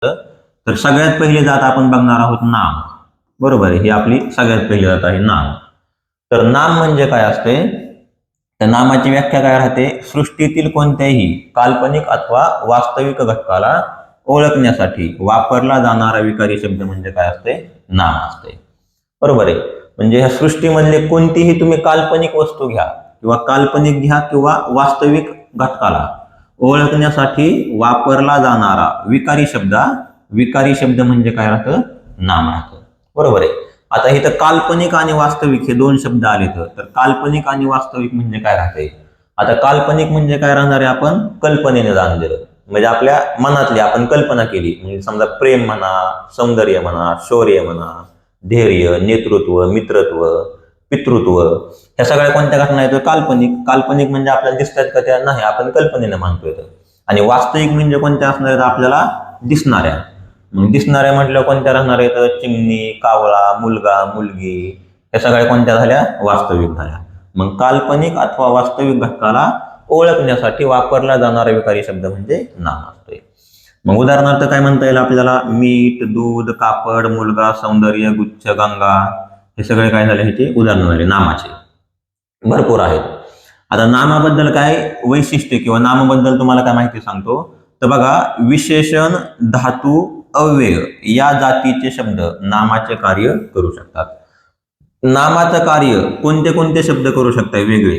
तर सगळ्यात पहिली जात आपण बघणार आहोत नाम. बरोबर आहे, ही आपली सगळ्यात पहिली जात आहे नाम. तर नाम म्हणजे काय असते, तर नामाची व्याख्या काय राहते, सृष्टीतील कोणत्याही काल्पनिक अथवा वास्तविक घटकाला ओळखण्यासाठी वापरला जाणारा विकारी शब्द म्हणजे काय असते, नाम असते. बरोबर आहे. म्हणजे ह्या सृष्टीमधले कोणतीही तुम्ही काल्पनिक वस्तू घ्या किंवा काल्पनिक घ्या किंवा वास्तविक घटकाला ओळखण्यासाठी वापरला जाणारा विकारी शब्द म्हणजे काय राहतं, नाम राहतं. बरोबर आहे. आता इथं काल्पनिक आणि वास्तविक हे दोन शब्द आले तर काल्पनिक आणि वास्तविक म्हणजे काय राहते. आता काल्पनिक म्हणजे काय राहणार आहे, आपण कल्पनेने जाणलेलं, म्हणजे आपल्या मनातली आपण कल्पना केली, म्हणजे समजा प्रेम म्हणा, सौंदर्य म्हणा, शौर्य म्हणा, धैर्य, नेतृत्व, मित्रत्व, पितृत्व, ह्या सगळ्या कोणत्या घटना आहेत, काल्पनिक. काल्पनिक म्हणजे आपल्याला दिसतात का त्या, नाही, आपण कल्पनेने मानतोय. आणि वास्तविक म्हणजे कोणत्या असणार आहेत, आपल्याला दिसणाऱ्या. मग दिसणाऱ्या म्हटलं कोणत्या राहणार आहेत, चिमणी, कावळा, मुलगा, मुलगी, ह्या सगळ्या कोणत्या झाल्या, वास्तविक झाल्या. मग काल्पनिक अथवा वास्तविक घटकाला ओळखण्यासाठी वापरला जाणारा विकारी शब्द म्हणजे नाम असतोय. मग उदाहरणार्थ काय म्हणता येईल आपल्याला, मीठ, दूध, कापड, मुलगा, सौंदर्य, गुच्छ, गंगा, हे सगळे काय झाले, ह्याचे उदाहरण झाले नामाचे. भरपूर आहेत. आता नामाबद्दल काय वैशिष्ट्य किंवा नामाबद्दल तुम्हाला काय माहिती सांगतो, तर बघा, विशेषण, धातू, अव्यय या जातीचे शब्द नामाचे कार्य करू शकतात. नामाचं कार्य कोणते कोणते शब्द करू शकतात वेगळे,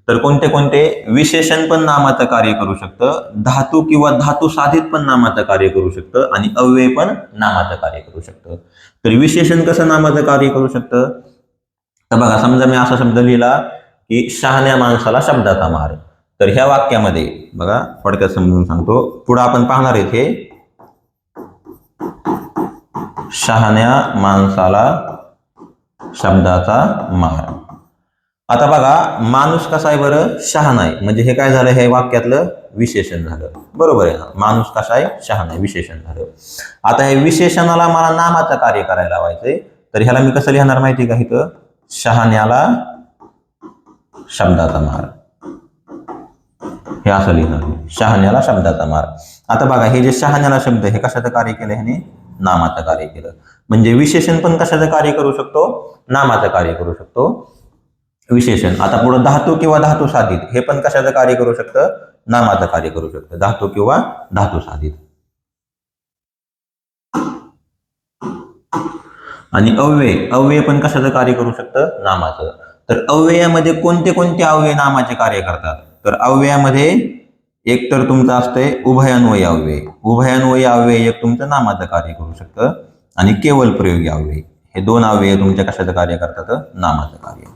तर कोणते कोणते, विशेषण पण नामाचं कार्य करू शकतं, धातू किंवा धातू साधित पण नामाचं कार्य करू शकतं, आणि अव्यय पण नामाचं कार्य करू शकतं. तर विशेषण कसं नामाचं कार्य करू शकतं, तर बघा, समजा मी असा शब्द लिहिला की शहाण्या माणसाला शब्दाचा मार. तर ह्या वाक्यामध्ये बघा, थोडक्यात समजून सांगतो, पुढे आपण पाहणार आहे, हे शहाण्या माणसाला शब्दाचा मार. आता बघा, माणूस कसा आहे बरं, शहाणा आहे, म्हणजे हे काय झालं, हे वाक्यातलं विशेषण झालं. बरोबर आहे, माणूस कसा आहे, शहाणा आहे, विशेषण झालं. आता हे विशेषणाला मला नामाचं कार्य करायला लावायचंय, तर ह्याला मी कसं लिहिणार माहिती का, इथं शहाण्याला शब्दाचा मार, हे असं लिहिणार, शहाण्याला शब्दाचा मार. आता बघा, हे जे शहाण्याला शब्द, हे कशाचं कार्य केलं, ह्याने नामाचं कार्य केलं. म्हणजे विशेषण पण कशाचं कार्य करू शकतो, नामाचं कार्य करू शकतो विशेषण. आता पुढे धातू किंवा धातू साधित, हे पण कशाचं कार्य करू शकतं, नामाचं कार्य करू शकतं, धातू किंवा धातू साधित. आणि अव्यय पण कशाचं कार्य करू शकतं, नामाचं. तर अव्ययामध्ये कोणते कोणते अव्यय नामाचे कार्य करतात, तर अव्ययामध्ये एक तर तुमचं असतंय उभयान्वयी अव्यय. उभयान्वयी अव्यय एक तुमचं नामाचं कार्य करू शकतं, आणि केवल प्रयोगी अव्यय, हे दोन अव्यय तुमच्या कशाचं कार्य करतात, नामाचं कार्य.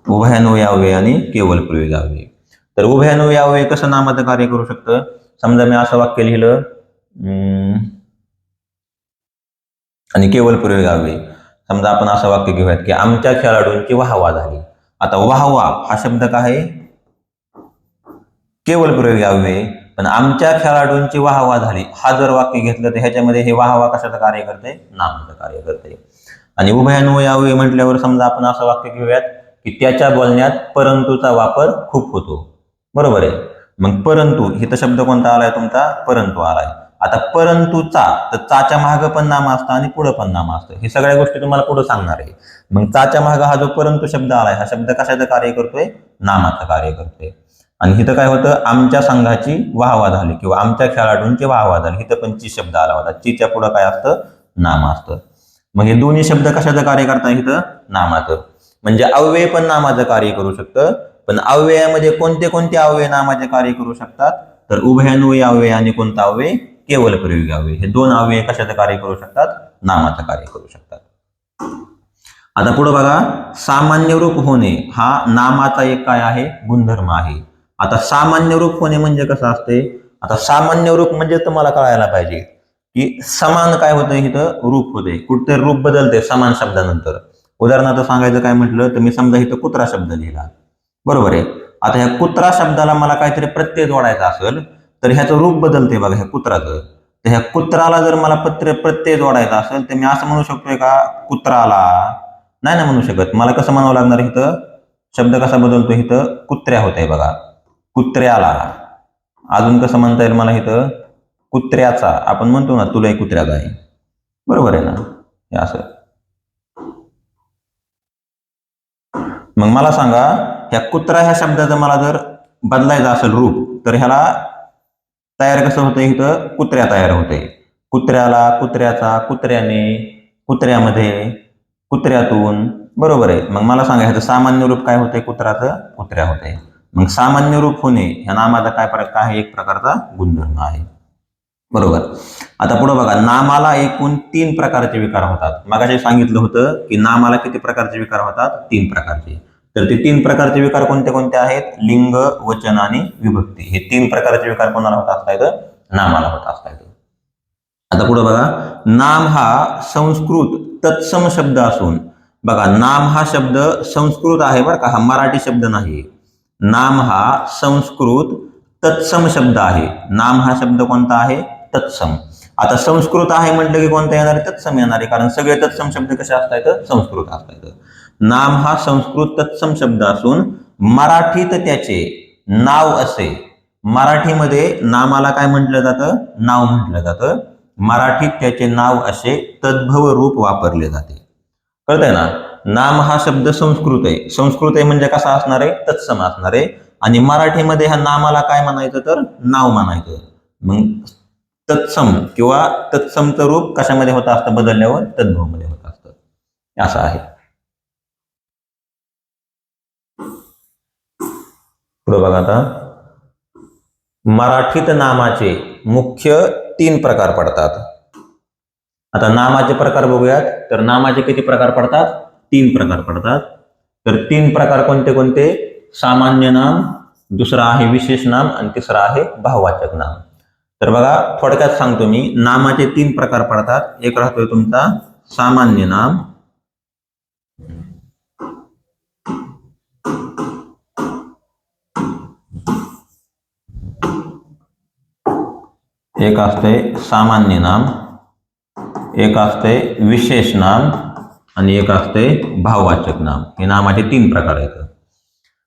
उभयान्वयी अव्यय आणि केवल प्रयोगी अव्यय. तर उभयान्वयी अव्यय कसं नामाचं कार्य करू शकतं, समजा मी असं वाक्य लिहिलं, आणि केवल प्रयोगी अव्यय, समजा आपण असं वाक्य घेऊयात की आमच्या खेळाडूंची वाहवा झाली. आता वाहवा हा शब्द काय आहे, केवल प्रयोगी अव्यय. पण आमच्या खेळाडूंची वाहवा झाली हा जर वाक्य घेतलं, तर ह्याच्यामध्ये हे वाहवा कशाचं कार्य करते, नामाचं कार्य करते. आणि उभयान्वयी अव्यय म्हटल्यावर समजा आपण असं वाक्य घेऊयात की त्याच्या बोलण्यात परंतुचा वापर खूप होतो. बरोबर आहे. मग परंतु इथं शब्द कोणता आलाय, तुमचा परंतु आलाय. आता परंतुचा, तर चाच्या मागं पण नाम असतं आणि पुढं पण नाम असतं, हे सगळ्या गोष्टी तुम्हाला पुढे सांगणार आहे. मग चाच्या मागं हा जो परंतु शब्द आलाय, हा शब्द कशाचं कार्य करतोय, नामाचं कार्य करतोय. आणि इथं काय होतं, आमच्या संघाची वाहवा झाली किंवा आमच्या खेळाडूंची वाहवा झाली, इथं पण ची शब्द आला होता, चीच्या पुढं काय असतं, नाम असतं. मग हे दोन्ही शब्द कशाचं कार्य करतात, इथं नामाचं. म्हणजे अव्यय पण नामाचं कार्य करू शकतं. पण अव्ययामध्ये कोणते कोणते अव्यय नामाचे कार्य करू शकतात, तर उभयान्वयी अव्यय आणि कोणता अव्यय, केवल प्रयोगी अव्यय, हे दोन अव्यय कशाचं कार्य करू शकतात, नामाचं कार्य करू शकतात. आता पुढे बघा, सामान्य रूप होणे हा नामाचा एक काय आहे, गुणधर्म आहे. आता सामान्य रूप होणे म्हणजे कसं असते, आता सामान्य रूप म्हणजे तुम्हाला कळायला पाहिजे की समान काय होतं, इथं रूप होते, कुठतरी रूप बदलते समान शब्दानंतर. उदाहरणार्थ सांगायचं काय म्हटलं, तर मी समजा इथं कुत्रा शब्द लिहिला. बरोबर आहे. आता ह्या कुत्रा शब्दाला मला काहीतरी प्रत्यय जोडायचा असेल, तर ह्याचं रूप बदलते बघा, ह्या कुत्राचं. तर ह्या कुत्राला जर मला प्रत्यय जोडायचा असेल, तर मी असं म्हणू शकतोय का, कुत्राला, नाही ना म्हणू शकत. मला कसं म्हणावं लागणार, इथं शब्द कसा बदलतो, इथं कुत्र्या होत आहे बघा, कुत्र्याला. अजून कसं म्हणता येईल मला इथं, कुत्र्याचा, आपण म्हणतो ना तुला कुत्र्याचा आहे, बरोबर आहे ना, हे असं. मग मला सांगा, ह्या कुत्रा ह्या शब्दाचं मला जर बदलायचं असेल रूप, तर ह्याला तयार कसं होतं, इथं कुत्र्या तयार होते. कुत्र्याला, कुत्र्याचा, कुत्र्याने, कुत्र्यामध्ये, कुत्र्यातून, बरोबर आहे. मग मला सांगा ह्याचं सामान्य रूप काय होते, कुत्राचं कुत्र्या होते. मग सामान्य रूप होणे ह्या नामाचा काय एक प्रकारचा गुणधर्म आहे, बरोबर. आता पुढे बघा, नामाला एकूण 3 प्रकारचे विकार होतात. मगाशी सांगितलं होतं की नामाला किती प्रकारचे विकार होतात, 3 प्रकारचे. तर ते 3 प्रकारचे विकार कोणते कोणते आहेत, लिंग, वचन आणि विभक्ती. हे 3 प्रकारचे विकार कोणाला होत असतात, नामाला होत असतात. आता पुढे बघा, नाम हा संस्कृत तत्सम शब्द असून, बघा नाम हा शब्द संस्कृत आहे बरं का, हा मराठी शब्द नाही. नाम हा संस्कृत तत्सम शब्द आहे. नाम हा शब्द कोणता आहे, तत्सम. आता संस्कृत आहे म्हटलं की कोणता येणार आहे, तत्सम येणार आहे, कारण सगळे तत्सम शब्द कसे असतात, संस्कृत असतात. नाम हा संस्कृत तत्सम शब्द असून मराठीत त्याचे नाव असे. मराठीमध्ये नामाला काय म्हटलं जातं, नाव म्हटलं जातं. मराठीत त्याचे नाव असे तद्भव रूप वापरले जाते. कळतंय ना. नाम हा शब्द संस्कृत आहे. संस्कृत आहे म्हणजे कसा असणार आहे, तत्सम असणार आहे. आणि मराठीमध्ये ह्या नामाला काय म्हणायचं, तर नाव म्हणायचं. मग तत्सम किंवा तत्समचं रूप कशामध्ये होत असतं, बदलल्यावर तद्भवमध्ये होत असतं, असं आहे. पुढे बघा, आता मराठीत नामाचे मुख्य 3 प्रकार पडतात. आता नामाचे प्रकार बघूयात. तर नामाचे किती प्रकार पडतात, 3 प्रकार पडतात. तर 3 प्रकार कोणते कोणते, सामान्य नाम, दुसरा आहे विशेष नाम आणि तिसरा आहे भाववाचक नाम. तर बघा थोडक्यात सांगतो मी, नामाचे 3 प्रकार पडतात. एक राहतोय तुमचा सामान्य नाम, एक असते सामान्य नाम, एक असते विशेष नाम आणि एक असते भाववाचक नाम. हे नामाचे 3 प्रकार आहेत.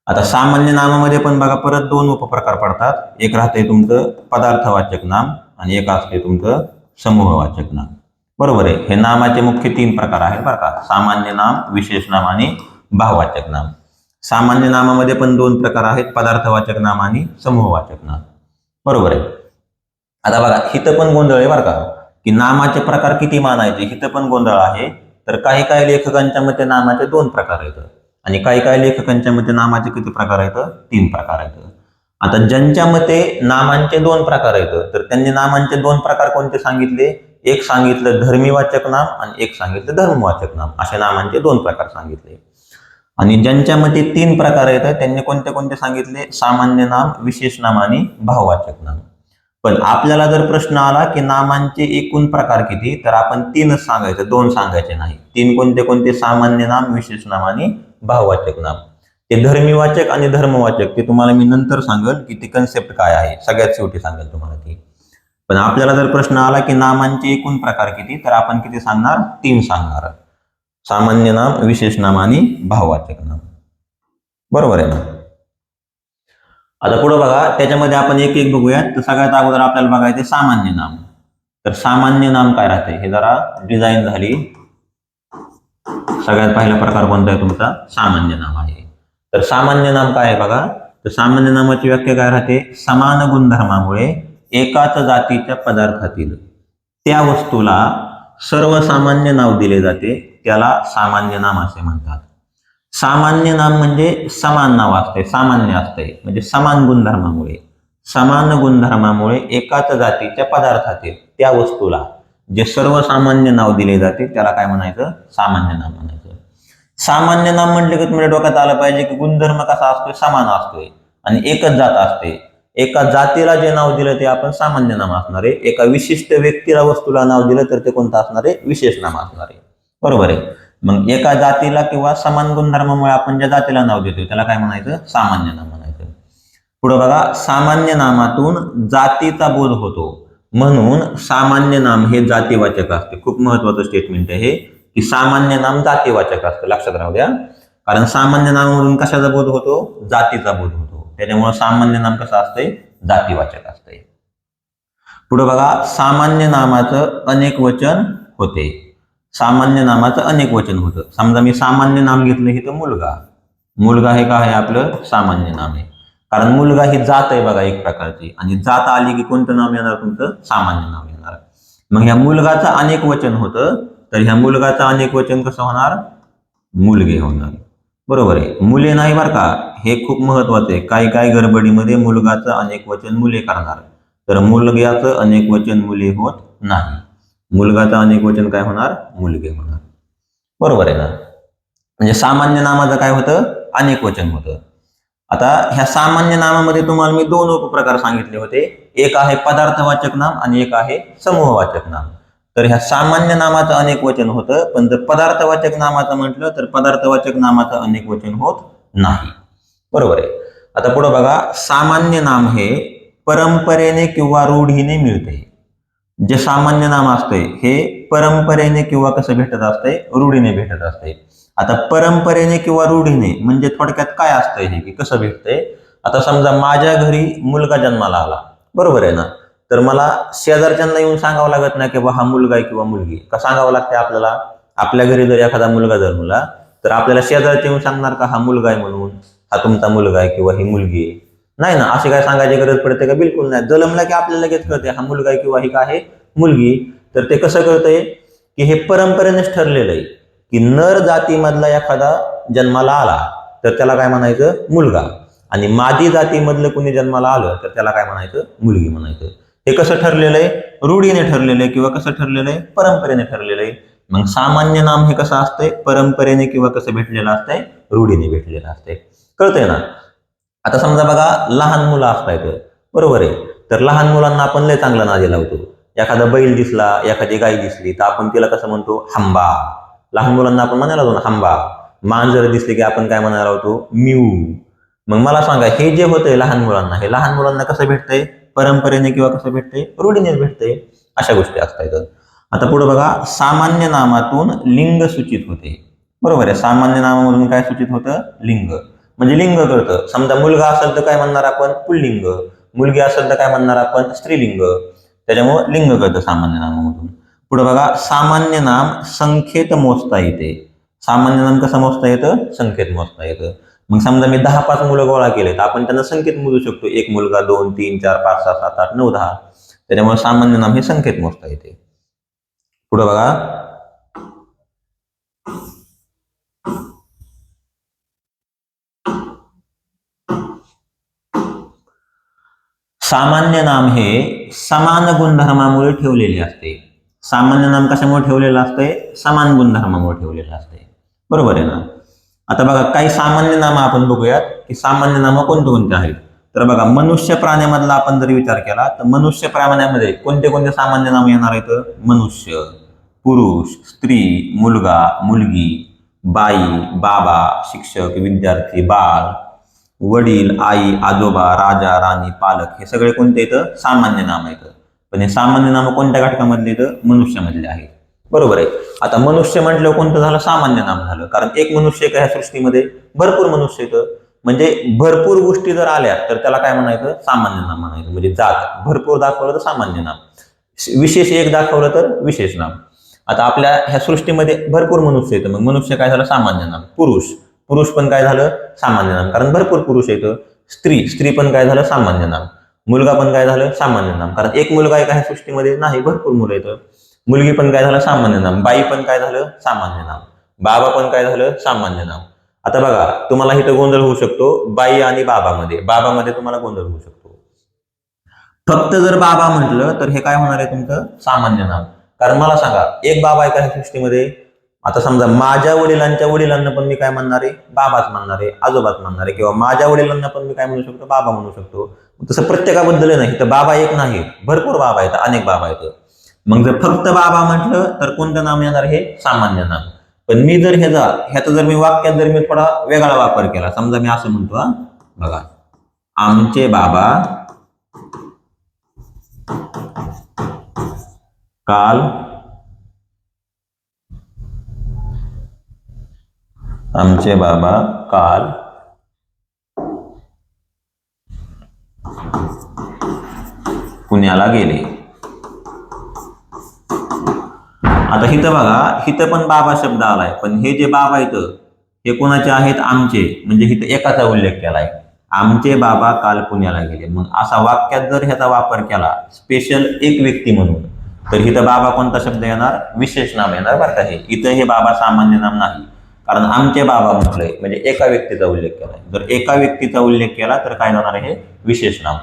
आता सामान्य नामामध्ये पण बघा परत 2 उपप्रकार पडतात. एक राहते तुमचं पदार्थवाचक नाम आणि एक असते तुमचं समूहवाचक नाम, बरोबर आहे. हे नामाचे मुख्य 3 प्रकार आहेत बरं का, सामान्य नाम, विशेष नाम आणि भाववाचक नाम. सामान्य नामामध्ये पण 2 प्रकार आहेत, पदार्थवाचक नाम आणि समूहवाचक नाम, बरोबर आहे. आता बघा इथं पण गोंधळ आहे बरं का, की नामाचे प्रकार किती मानायचे, इथं पण गोंधळ आहे. तर काही काही लेखकांच्या मते नामाचे 2 प्रकार आहेत आणि काही काही लेखकांच्या मते नामाचे किती प्रकार आहेत, 3 प्रकार आहेत. आता ज्यांच्या मते नामांचे 2 प्रकार आहेत, तर त्यांनी नामांचे 2 प्रकार कोणते सांगितले, एक सांगितलं धर्मीवाचक नाम आणि एक सांगितलं धर्मवाचक नाम, अशा नामांचे 2 प्रकार सांगितले. आणि ज्यांच्या मते 3 प्रकार आहेत त्यांनी कोणते कोणते सांगितले, सामान्य नाम, विशेष नाम आणि भाववाचक नाम. पण आपल्याला जर प्रश्न आला की नामांचे एकूण प्रकार किती, तर आपण 3च सांगायचं, 2 सांगायचे नाही. 3 कोणते कोणते, सामान्य नाम, विशेष नाम आणि भाववाचक नाम. ते धर्मीवाचक आणि धर्मवाचक ते तुम्हाला मी नंतर सांगेल की ती कन्सेप्ट काय आहे, सगळ्यात शेवटी सांगेल तुम्हाला ती. पण आपल्याला जर प्रश्न आला की नामांचे एकूण प्रकार किती, तर आपण किती सांगणार, 3 सांगणार. सामान्य नाम, विशेष नाम आणि भाववाचक नाम, बरोबर आहे ना. आता पुढे बघा, त्याच्यामध्ये आपण एक एक बघूयात. तर सगळ्यात अगोदर आपल्याला बघायचे सामान्य नाम. तर सामान्य नाम काय राहते, हे जरा डिझाईन झाली. सगळ्यात पहिला प्रकार कोणता आहे तुमचा, सामान्य नाम आहे. तर सामान्य नाम काय आहे बघा, तर सामान्य नामाची व्याख्या काय राहते, समान गुणधर्मामुळे एकाच जातीच्या पदार्थातील त्या वस्तूला सर्वसामान्य नाव दिले जाते, त्याला सामान्य नाम असे म्हणतात. सामान्य नाम म्हणजे समान नाव असते, सामान्य असते म्हणजे समान गुणधर्मामुळे. समान गुणधर्मामुळे एकाच जातीच्या पदार्थातील त्या वस्तूला जे सर्वसामान्य नाव दिले जाते त्याला काय म्हणायचं, सामान्य नाम म्हणायचं. सामान्य नाम म्हटले की तुम्हाला डोक्यात आलं पाहिजे की गुणधर्म कसा असतोय, समान असतोय आणि एकच जात असते. एका जातीला जे नाव दिलं ते आपण सामान्य नाम असणार आहे. एका विशिष्ट व्यक्तीला, वस्तूला नाव दिलं तर ते कोणतं असणार आहे, विशेष नाम असणार आहे, बरोबर आहे. मग एका जातीला किंवा समान गुणधर्मामुळे आपण ज्या जातीला नाव देतो त्याला काय म्हणायचं, सामान्य नाम म्हणायचं. पुढे बघा, सामान्य नामातून जातीचा बोध होतो म्हणून सामान्य नाम हे जातीवाचक असते. खूप महत्वाचं स्टेटमेंट आहे की सामान्य नाम जातीवाचक असतं, लक्षात राहू द्या. कारण सामान्य नामावरून कशाचा बोध होतो, जातीचा बोध होतो. त्याच्यामुळे सामान्य नाम कसं असतंय, जातीवाचक असतंय. पुढे बघा, सामान्य नामाचं अनेक वचन होते. सामान्य नामाचं अनेक वचन होतं. समजा मी सामान्य नाम घेतलं, हे तर मुलगा. मुलगा हे काय आहे आपलं सामान्य नाम आहे. कारण मुलगा ही जात आहे बघा एक प्रकारची, आणि जात आली की कोणतं नाम येणार तुमचं? सामान्य नाम येणार. मग ह्या मुलगाचं अनेक वचन होतं, तर ह्या मुलगाचं अनेक वचन कसं होणार? मुलगे होणार. बरोबर आहे. मुले नाही बरं का, हे खूप महत्वाचं आहे. काही काही गडबडीमध्ये मुलगाचं अनेक वचन मुले करणार, तर मुलग्याचं अनेक वचन मुले होत नाही. मुलगाचं अनेक वचन काय होणार? मुलगे होणार. बरोबर आहे ना? म्हणजे सामान्य नामाचं काय होतं? अनेक वचन होतं. आता ह्या सामान्य नामामध्ये तुम्हाला मी दोन उपप्रकार सांगितले होते. एक आहे पदार्थवाचक नाम आणि एक आहे समूहवाचक नाम. तर ह्या सामान्य नामाचं अनेक वचन होतं, पण जर पदार्थवाचक नामाचं म्हटलं तर पदार्थवाचक नामाचं अनेक वचन होत नाही. बरोबर आहे. आता पुढे बघा, सामान्य नाम हे परंपरेने किंवा रूढीने मिळते. जे सामान्य नाम असते हे परंपरेने किंवा कसं भेटत असते? रूढीने भेटत असते. आता परंपरेने किंवा रूढीने म्हणजे थोडक्यात काय असतंय हे, की कसं भेटतंय? आता समजा माझ्या घरी मुलगा जन्माला आला, बरोबर आहे ना, तर मला शेजारच्यांना येऊन सांगावं लागत नाही की बा हा मुलगा आहे किंवा मुलगी. का सांगावं लागते आपल्याला? आपल्या घरी जर एखादा मुलगा जन्मला तर आपल्याला शेजारचे येऊन सांगणार का हा मुलगा आहे म्हणून, हा तुमचा मुलगा आहे किंवा ही मुलगी आहे? नाही ना. अशी काय सांगायची गरज पडते का? बिलकुल नाही. जन्मला की आपल्याला लगेच कळते हा मुलगा आहे किंवा ही काय आहे? मुलगी. तर ते कसं कळतंय? की हे परंपरेनेच ठरलेलं आहे की नर जातीमधला एखादा जन्माला आला तर त्याला काय म्हणायचं? मुलगा. आणि मादी जातीमधलं कुणी जन्माला आलं तर त्याला काय म्हणायचं? मुलगी म्हणायचं. हे कसं ठरलेलं आहे? रूढीने ठरलेलं आहे. किंवा कसं ठरलेलं आहे? परंपरेने ठरलेलं आहे. मग सामान्य नाम हे कसं असतंय? परंपरेने किंवा कसं भेटलेलं असतंय? रूढीने भेटलेलं असतंय. कळतंय ना? आता समजा बघा, लहान मुलं असतायत, बरोबर आहे, तर लहान मुलांना आपण लय चांगलं नादी लावतो. एखादा बैल दिसला, एखादी गाय दिसली तर आपण तिला कसं म्हणतो? हंबा. लहान मुलांना आपण म्हणायला लावतो ना हंबा. मांजर दिसले की आपण काय म्हणायला लावतो? म्यू. मग मला सांगा, हे जे होतंय लहान मुलांना, हे लहान मुलांना कसं भेटतंय? परंपरेने किंवा कसं भेटतंय? रूढीने भेटतंय. अशा गोष्टी असतात. आता पुढे बघा, सामान्य नामातून लिंग सूचित होते. बरोबर आहे. सामान्य नामामधून काय सूचित होतं? लिंग. म्हणजे लिंग कळतं. समजा मुलगा असेल तर काय म्हणणार आपण? पुल्लिंग. मुलगी असेल तर काय म्हणणार आपण? स्त्रीलिंग. त्याच्यामुळे लिंग कळतं सामान्य नामामधून. पुढे बघा, सामान्य नाम संख्येत मोजता येते. सामान्य नाम कसं मोजता येतं? संख्येत मोजता येतं. मग समजा मी 10-5 मुलं गोळा केले तर आपण त्यांना संख्येत मोजू शकतो. एक मुलगा, 2, 3, 4, 5, 6, 7, 8, 9, 10. त्याच्यामुळे सामान्य नाम हे संख्येत मोजता येते. पुढे बघा, सामान्य नाम हे समान गुणधर्मामुळे ठेवलेले असते. सामान्य नाम कशामुळे ठेवलेलं असतंय? समान गुणधर्मामुळे ठेवलेलं असते. बरोबर आहे ना? आता बघा, काही सामान्य नाम आपण बघूयात की सामान्य नामं कोणते कोणते आहेत. तर बघा, मनुष्य प्राण्यामधला आपण जर विचार केला तर मनुष्य प्राण्यामध्ये कोणते कोणते सामान्य नाम येणार आहेत? मनुष्य, पुरुष, स्त्री, मुलगा, मुलगी, बाई, बाबा, शिक्षक, विद्यार्थी, बाळ, वडील, आई, आजोबा, राजा, राणी, पालक, हे सगळे कोणते येतं? सामान्य नाम आहेत. पण हे सामान्य नाम कोणत्या घटकामधले येतं? मनुष्यामधले आहेत. बरोबर आहे. आता मनुष्य म्हटलं कोणतं झालं? सामान्य नाम झालं. कारण एक मनुष्य का ह्या सृष्टीमध्ये भरपूर मनुष्य येतं. म्हणजे भरपूर गोष्टी जर आल्या तर त्याला काय म्हणायचं? सामान्य नाम म्हणायचं. म्हणजे जात भरपूर दाखवलं तर सामान्य नाम, विशेष एक दाखवलं तर विशेष नाम. आता आपल्या ह्या सृष्टीमध्ये भरपूर मनुष्य येतं, मग मनुष्य काय झालं? सामान्य नाम. पुरुष, पुरुष पण काय झालं? सामान्य नाम, कारण भरपूर पुरुष येतं. स्त्री, स्त्री पण काय झालं? सामान्य नाम. मुलगा पण काय झालं? सामान्य नाम, कारण एक मुलगा आहे का ह्या सृष्टीमध्ये? नाही, भरपूर मुलं येतं. मुलगी पण काय झालं? सामान्य नाम. बाई पण काय झालं? सामान्य नाम. बाबा पण काय झालं? सामान्य नाम. आता बघा, तुम्हाला इथं गोंधळ होऊ शकतो बाई आणि बाबामध्ये. बाबामध्ये तुम्हाला गोंधळ होऊ शकतो. फक्त जर बाबा म्हटलं तर हे काय होणार आहे तुमचं? सामान्य नाम. कारण मला सांगा, एक बाबा आहे का ह्या सृष्टीमध्ये? आता समजा माझ्या वडिलांच्या वडिलांना पण मी काय म्हणणार आहे? बाबाच म्हणणार आहे, आजोबाच म्हणणार आहे. किंवा माझ्या वडिलांना पण मी काय म्हणू शकतो? बाबा म्हणू शकतो. तसं प्रत्येकाबद्दल नाही, तर बाबा एक नाही, भरपूर बाबा आहेत, अनेक बाबा आहेत. मग जर फक्त बाबा म्हटलं तर कोणतं नाम येणार? हे सामान्य नाम. पण मी जर ह्याचा जर मी वाक्यात जर मी थोडा वेगळा वापर केला, समजा मी असं म्हणतो, हा बघा, आमचे बाबा काल आमचे बाबा काल पुण्याला गेले. आता इथं बघा, इथं पण बाबा शब्द आलाय, पण हे जे बाबा इथं हे कोणाचे आहेत? आमचे. म्हणजे इथं एकाचा उल्लेख केलाय, आमचे बाबा काल पुण्याला गेले. मग असा वाक्यात जर ह्याचा वापर केला स्पेशल एक व्यक्ती म्हणून, तर इथं बाबा कोणता शब्द येणार? विशेष नाम येणार बरं का. हे इथं हे बाबा सामान्य नाम नाही, कारण आमचे बाबा म्हटलंय म्हणजे एका व्यक्तीचा उल्लेख केलाय. जर एका व्यक्तीचा उल्लेख केला तर काय होणार? हे विशेष नाम.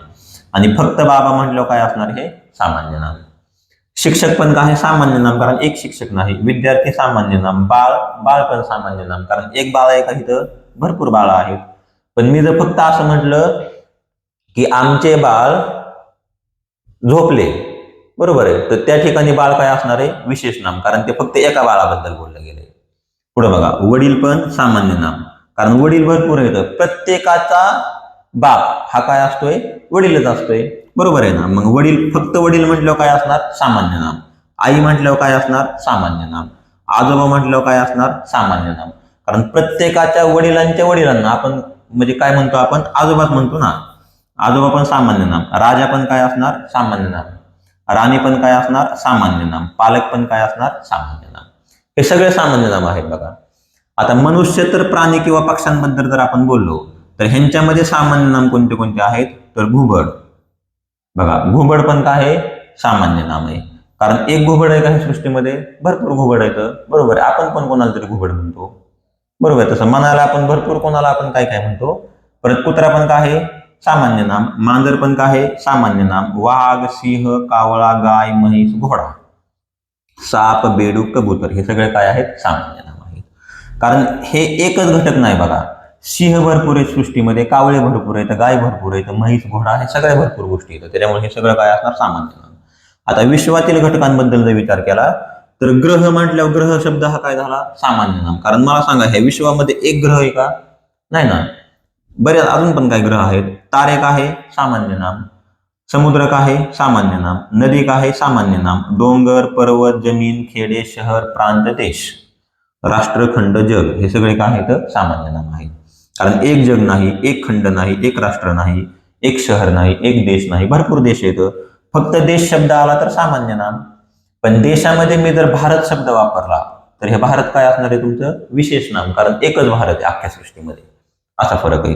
आणि फक्त बाबा म्हटल्यावर काय असणार? हे सामान्य नाम. शिक्षक पण काय? सामान्य नाम, कारण एक शिक्षक नाही. विद्यार्थी सामान्य नाम. बाळ, बाळ पण सामान्य नाम, कारण एक बाळ आहे का? इथं भरपूर बाळ आहेत. पण मी जर फक्त असं म्हटलं की आमचे बाळ झोपले, बरोबर आहे, तर त्या ठिकाणी बाळ काय असणार आहे? विशेष नाम, कारण ते फक्त एका बाळाबद्दल बोललं गेले. पुढे बघा, वडील पण सामान्य नाम, कारण वडील भरपूर येतं. प्रत्येकाचा बाप हा काय असतोय? वडीलच असतोय, बरोबर आहे ना. मग वडील, फक्त वडील म्हटल्यावर काय असणार? सामान्य नाम. आई म्हटल्यावर काय असणार? सामान्य नाम. आजोबा म्हटल्यावर काय असणार? सामान्य नाम. कारण प्रत्येकाच्या वडिलांच्या वडिलांना आपण म्हणजे काय म्हणतो? आपण आजोबाच म्हणतो ना. आजोबा पण सामान्य नाम. राजा पण काय असणार? सामान्य नाम. राणी पण काय असणार? सामान्य नाम. पालक पण काय असणार? सामान्य नाम. हे सगळे सामान्य नाम आहेत बघा. आता मनुष्य तर प्राणी किंवा पक्ष्यांबद्दल जर आपण बोललो तर ह्यांच्यामध्ये सामान्य नाम कोणते कोणते आहेत? तर घुबड. बघा, घुबड पण काय आहे? सामान्य नाम आहे, कारण एक घुबड आहे का ह्या सृष्टीमध्ये? भरपूर घुबड आहेत, बरोबर आहे. आपण पण कोणाला तरी घुबड म्हणतो, बरोबर आहे. तसं म्हणायला आपण भरपूर कोणाला आपण काय काय म्हणतो. परत कुत्रा पण काय आहे? सामान्य नाम. मांजर पण काय आहे? सामान्य नाम. वाघ, सिंह, कावळा, गाय, म्हैस, घोडा, साप, बेडूक, कबूतर हे सगळे काय आहेत? सामान्य नाम आहेत. कारण हे एकच घटक नाही बघा. सिंह भरपूर आहेत सृष्टीमध्ये, कावळे भरपूर आहेत, गाय भरपूर आहेत, म्हैस, घोडा, हे सगळ्या भरपूर गोष्टी आहेत. त्याच्यामुळे हे सगळं काय असणार? सामान्य नाम. आता विश्वातील घटकांबद्दल जर विचार केला तर ग्रह म्हटल्यावर ग्रह शब्द हा काय झाला? सामान्य नाम. कारण मला सांगा, ह्या विश्वामध्ये एक ग्रह आहे का? नाही ना. बरेच अजून पण काय ग्रह आहेत. तारे का आहे? सामान्य नाम. समुद्र का आहे? सामान्य नाम. नदी का आहे? सामान्य नाम. डोंगर, पर्वत, जमीन, खेडे, शहर, प्रांत, देश, राष्ट्र, खंड, जग हे सगळे काय आहेत? सामान्य नाम आहेत. कारण एक जग नाही, एक खंड नाही, एक राष्ट्र नाही, एक शहर नाही, एक देश नाही, भरपूर देश येतं. फक्त देश शब्द आला तर सामान्य नाम. पण देशामध्ये मी जर भारत शब्द वापरला तर हे भारत काय असणार आहे? तुमचं विशेष नाम, कारण एकच भारत आहे अख्ख्या सृष्टीमध्ये. असा फरक आहे.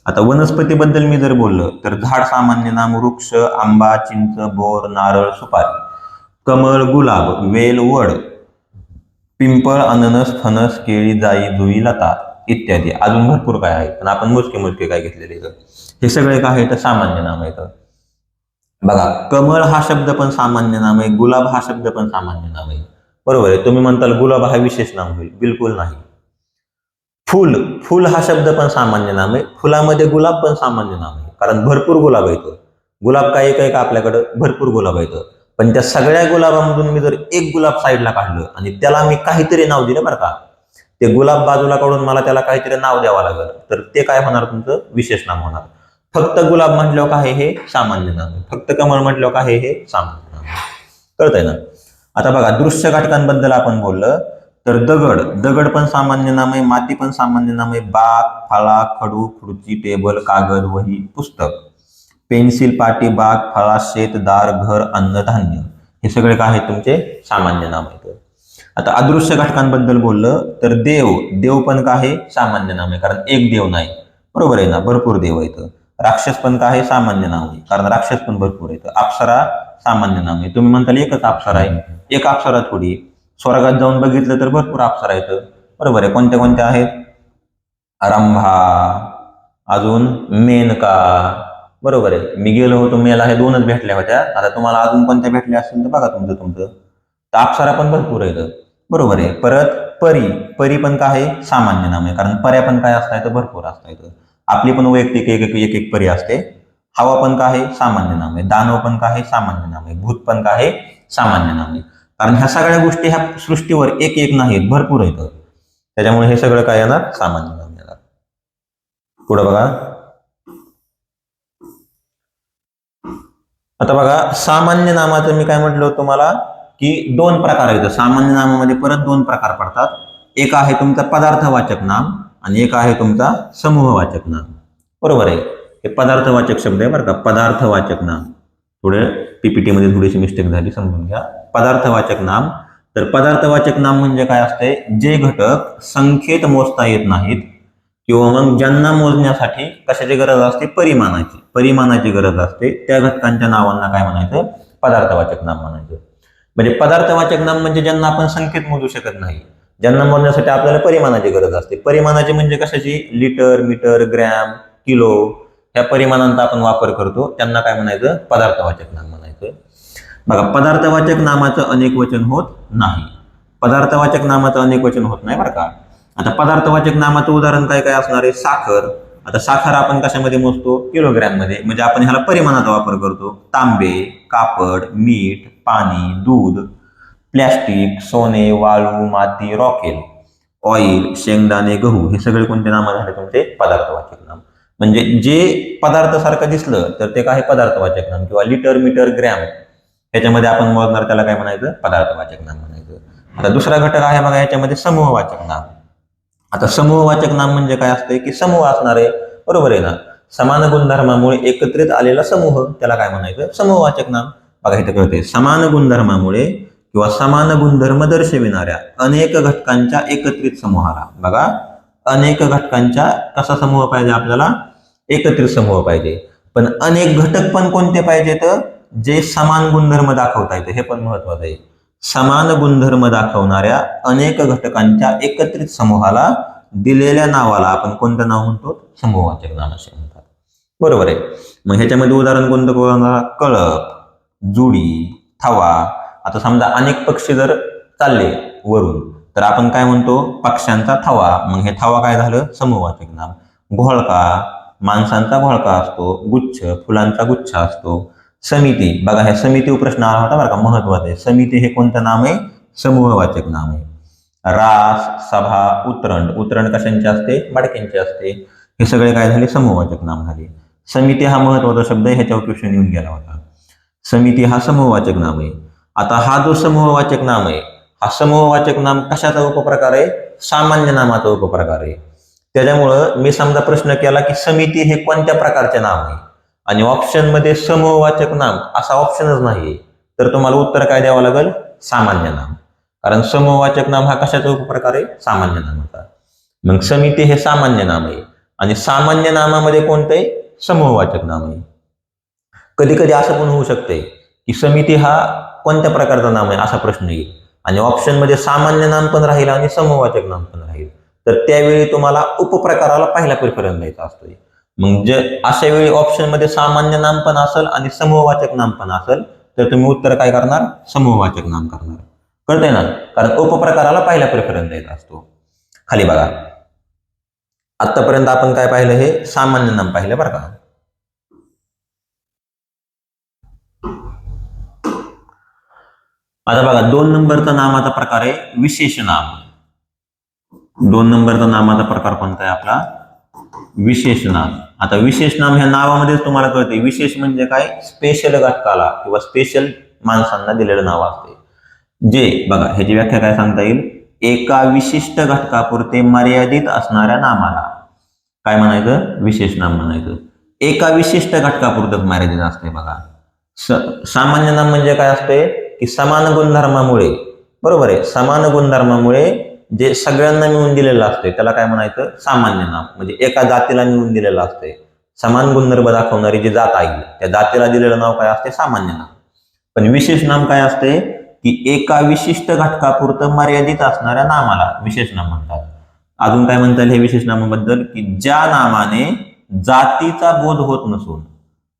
आता वनस्पतीबद्दल मी जर बोललो तर झाड सामान्य नाम. वृक्ष, आंबा, चिंच, बोर, नारळ, सुपारी, कमळ, गुलाब, वेल, वड, पिंपळ, अननस, फणस, केळी, जाई, जुई, लता इत्यादी. अजून भरपूर काय आहे, पण आपण मोजके मोजके काय घेतलेले. हे सगळे काय आहेत? सामान्य नाम आहेत. बघा, कमळ हा शब्द पण सामान्य नाम आहे. गुलाब हा शब्द पण सामान्य नाम आहे, बरोबर आहे. तुम्ही म्हणताल गुलाब हा विशेष नाम होईल, बिलकुल नाही. फुल, फुल हा शब्द पण सामान्य नाम आहे. फुलामध्ये गुलाब पण सामान्य नाम आहे, कारण भरपूर गुलाब येतो. गुलाब काय एक आहे का आपल्याकडं? भरपूर गुलाब येतं. पण त्या सगळ्या गुलाबामधून मी जर एक गुलाब साईडला काढलं आणि त्याला मी काहीतरी नाव दिलं बरं का, ते गुलाब बाजूला काढून मला त्याला काहीतरी नाव द्यावं लागेल, तर ते काय होणार? तुमचं विशेष नाम होणार. फक्त गुलाब म्हटल्यावर काय? हे सामान्य नाम आहे. फक्त कमळ म्हटल्यावर काय? हे सामान्य नाम आहे. कळतंय ना. आता बघा, दृश्य घटकांबद्दल आपण बोललं तर दगड, दगड पण सामान्य नाम आहे. माती पण सामान्य नाम आहे. बाग, फळा, खडू, खुर्ची, टेबल, कागद, वही, पुस्तक, पेन्सिल, पाटी, बाग, फळा, शेत, दार, घर, अन्न, धान्य हे सगळे काय आहेत? तुमचे सामान्य नाम आहेत. आता अदृश्य घटकांबद्दल बोललं तर देव, देव पण काय आहे? सामान्य नाम आहे, कारण एक देव नाही, बरोबर आहे ना, भरपूर देव आहेत. राक्षस पण काय आहे? सामान्य नाम आहे, कारण राक्षस पण भरपूर आहेत. अप्सरा सामान्य नाम आहे. तुम्ही म्हणताल एकच अप्सरा आहे, एक अप्सरा थोडी. स्वर्गात जाऊन बघितलं तर भरपूर अप्सरा आहेत, बरोबर आहे. कोणत्या कोणत्या आहेत? रंभा, अजून मेनका, बरोबर आहे. मी गेलो होतो मेला, हे दोनच भेटल्या होत्या. आता तुम्हाला अजून कोणत्या भेटल्या असतील तर बघा तुमचं तुमचं. तर अप्सरा पण भरपूर आहेत, बरोबर आहे. परत परी, परी पण काय आहे? सामान्य नाम आहे, कारण पर्या पण काय असतात? भरपूर असतात. आपली पण वैयक्तिक एक एक एक एक परी असते. हवा पण काय आहे? सामान्य नाम आहे. दानव पण काय आहे? सामान्य नाम आहे. भूत पण काय आहे? सामान्य नाम आहे. कारण ह्या सगळ्या गोष्टी ह्या सृष्टीवर एक एक नाहीत, भरपूर आहेत. त्याच्यामुळे हे सगळं काय येणार? सामान्य नाम येणार. पुढे बघा. आता बघा, सामान्य नामाचं मी काय म्हटलं तुम्हाला की दोन प्रकार आहेत. सामान्य नामामध्ये परत दोन प्रकार पडतात. एक आहे तुमचा पदार्थवाचक नाम आणि एक आहे तुमचा समूहवाचक नाम, बरोबर आहे. हे पदार्थवाचक शब्द आहे बरं का, पदार्थवाचक नाम. थोडे पीपीटी मध्ये थोडीशी मिस्टेक झाली, समजून घ्या. पदार्थवाचक नाम तर पदार्थवाचक नाम म्हणजे काय असते, जे घटक संख्येत मोजता येत नाहीत किंवा मग ज्यांना मोजण्यासाठी कशाची गरज असते, परिमाणाची गरज असते, त्या घटकांच्या नावांना काय म्हणायचं, पदार्थवाचक नाम म्हणायचं. म्हणजे पदार्थवाचक नाम म्हणजे ज्यांना आपण संख्येत मोजू शकत नाही, ज्यांना मोजण्यासाठी आपल्याला परिमाणाची गरज असते. परिमाणाची म्हणजे कशाची, लिटर, मीटर, ग्रॅम, किलो, ह्या परिमाणांचा आपण वापर करतो, त्यांना काय म्हणायचं, पदार्थवाचक नाम म्हणायचं. बघा, पदार्थवाचक नामाचं अनेक वचन होत नाही. पदार्थवाचक नामाचं अनेक वचन होत नाही बरं का. आता पदार्थवाचक नामाचं उदाहरण काय काय असणार आहे, साखर. आता साखर आपण कशामध्ये मोजतो, किलोग्रॅम मध्ये, म्हणजे आपण ह्याला परिमाणाचा वापर करतो. तांबे, कापड, मीठ, पाणी, दूध, प्लॅस्टिक, सोने, वाळू, माती, रॉकेल, ऑइल, शेंगदाणे, गहू, हे सगळे कोणते नाम झाले तुमचे, पदार्थवाचक नाम. म्हणजे जे पदार्थ सारखं दिसलं तर ते काय, पदार्थवाचक नाम. किंवा लिटर, मीटर, ग्रॅम ह्याच्यामध्ये आपण मोजणार, त्याला काय म्हणायचं, पदार्थवाचक नाम म्हणायचं. आता दुसरा घटक आहे बघा याच्यामध्ये, समूहवाचक नाम. आता समूहवाचक नाम म्हणजे काय असते, की समूह असणार आहे, बरोबर आहे ना. समान गुणधर्मामुळे एकत्रित आलेला समूह, त्याला काय म्हणायचं, समूहवाचक नाम. बघा इथे कळते, समान गुणधर्मामुळे किंवा समान गुणधर्म दर्शविणाऱ्या अनेक घटकांच्या एकत्रित समूहाला. बघा, अनेक घटकांच्या कसा समूह पाहिजे आपल्याला, एकत्रित समूह पाहिजे. पण अनेक घटक पण कोणते पाहिजेत, जे समान गुणधर्म दाखवता येते, हे पण महत्वाचं आहे. समान गुणधर्म दाखवणाऱ्या अनेक घटकांच्या एकत्रित समूहाला दिलेल्या नावाला आपण कोणतं नाव म्हणतो, समूहवाचक नाम असे म्हणतात, बरोबर आहे. मग ह्याच्यामध्ये उदाहरण कोणतं, कळप, जुडी, थवा. आता समजा अनेक पक्षी जर चालले वरून, तर आपण काय म्हणतो, पक्ष्यांचा थवा. मग हे थवा काय झालं, समूहवाचक नाम. घोळका, माणसांचा घोळका असतो. गुच्छ, फुलांचा गुच्छ असतो. समिती, बघा ह्या समिती प्रश्न आला होता बरं का, महत्वाचं आहे. समिती हे कोणतं नाम आहे, समूहवाचक नाम आहे. रास, सभा, उतरण कशांचे असते, मडक्यांचे असते. हे सगळे काय झाले, समूहवाचक नाम झाले. समिती हा महत्वाचा शब्द आहे, ह्याच्यावर क्वेश्चन येऊन गेला होता. समिती हा समूहवाचक नाम आहे. आता हा जो समूहवाचक नाम आहे, हा समूहवाचक नाम कशाचा उपप्रकार आहे, सामान्य नामाचा उपप्रकार आहे. त्याच्यामुळं मी समजा प्रश्न केला की समिती हे कोणत्या प्रकारचे नाम आहे, आणि ऑप्शन मध्ये समूहवाचक नाम असा ऑप्शनच नाही, तर तुम्हाला उत्तर काय द्यावं लागेल, सामान्य नाम. कारण समूहवाचक नाम हा कशाचा उपप्रकार आहे, सामान्य नामाचा. मग समिती हे सामान्य नाम आहे, आणि सामान्य नामामध्ये कोणतं आहे, समूहवाचक नाम आहे. कधी कधी असं पण होऊ शकते की समिती हा कोणत्या प्रकारचा नाम आहे असा प्रश्न येईल, आणि ऑप्शन मध्ये सामान्य नाम पण राहील आणि समूहवाचक नाम पण राहील, तर त्यावेळी तुम्हाला उपप्रकाराला पहिला प्रेफरन्स द्यायचा असतो. मग जे अशा वेळी ऑप्शन मध्ये सामान्य नाम पण असेल आणि समूहवाचक नाम पण असेल, तर तुम्ही उत्तर काय करणार, समूहवाचक नाम करणार. कळतंय ना, कारण उपप्रकाराला पहिला प्रेफरन्स द्यायचा असतो. खाली बघा, आतापर्यंत आपण काय पाहिलं, हे सामान्य नाम पाहिलं बरं का. आता बघा, 2 नंबरचा नामाचा प्रकार आहे विशेष नाम. 2 नंबरचा नामाचा प्रकार कोणता आहे आपला, विशेष नाम. आता विशेष नाम ह्या नावामध्येच तुम्हाला कळते, विशेष म्हणजे काय, स्पेशल घटकाला किंवा स्पेशल माणसांना दिलेलं नाव असते. जे बघा, ह्याची व्याख्या काय सांगता येईल, एका विशिष्ट घटकापुरते मर्यादित असणाऱ्या नामाला काय म्हणायचं, विशेष नाम म्हणायचं. एका विशिष्ट घटकापुरतं मर्यादित असते. बघा, सामान्य नाम म्हणजे काय असते, की समान गुणधर्मामुळे, बरोबर आहे, समान गुणधर्मामुळे जे सगळ्यांना मिळून दिलेलं असते त्याला काय म्हणायचं, सामान्य नाम. म्हणजे एका जातीला मिळून दिलेलं असते, समान गुणधर्म दाखवणारी जी जात आहे त्या जातीला दिलेलं नाव काय असते, सामान्य नाम. पण विशेष नाम काय असते, की एका विशिष्ट घटकापुरतं मर्यादित असणाऱ्या नामाला विशेष नाम म्हणतात. अजून काय म्हणता येईल हे विशेष नामाबद्दल, की ज्या नामाने जातीचा बोध होत नसून,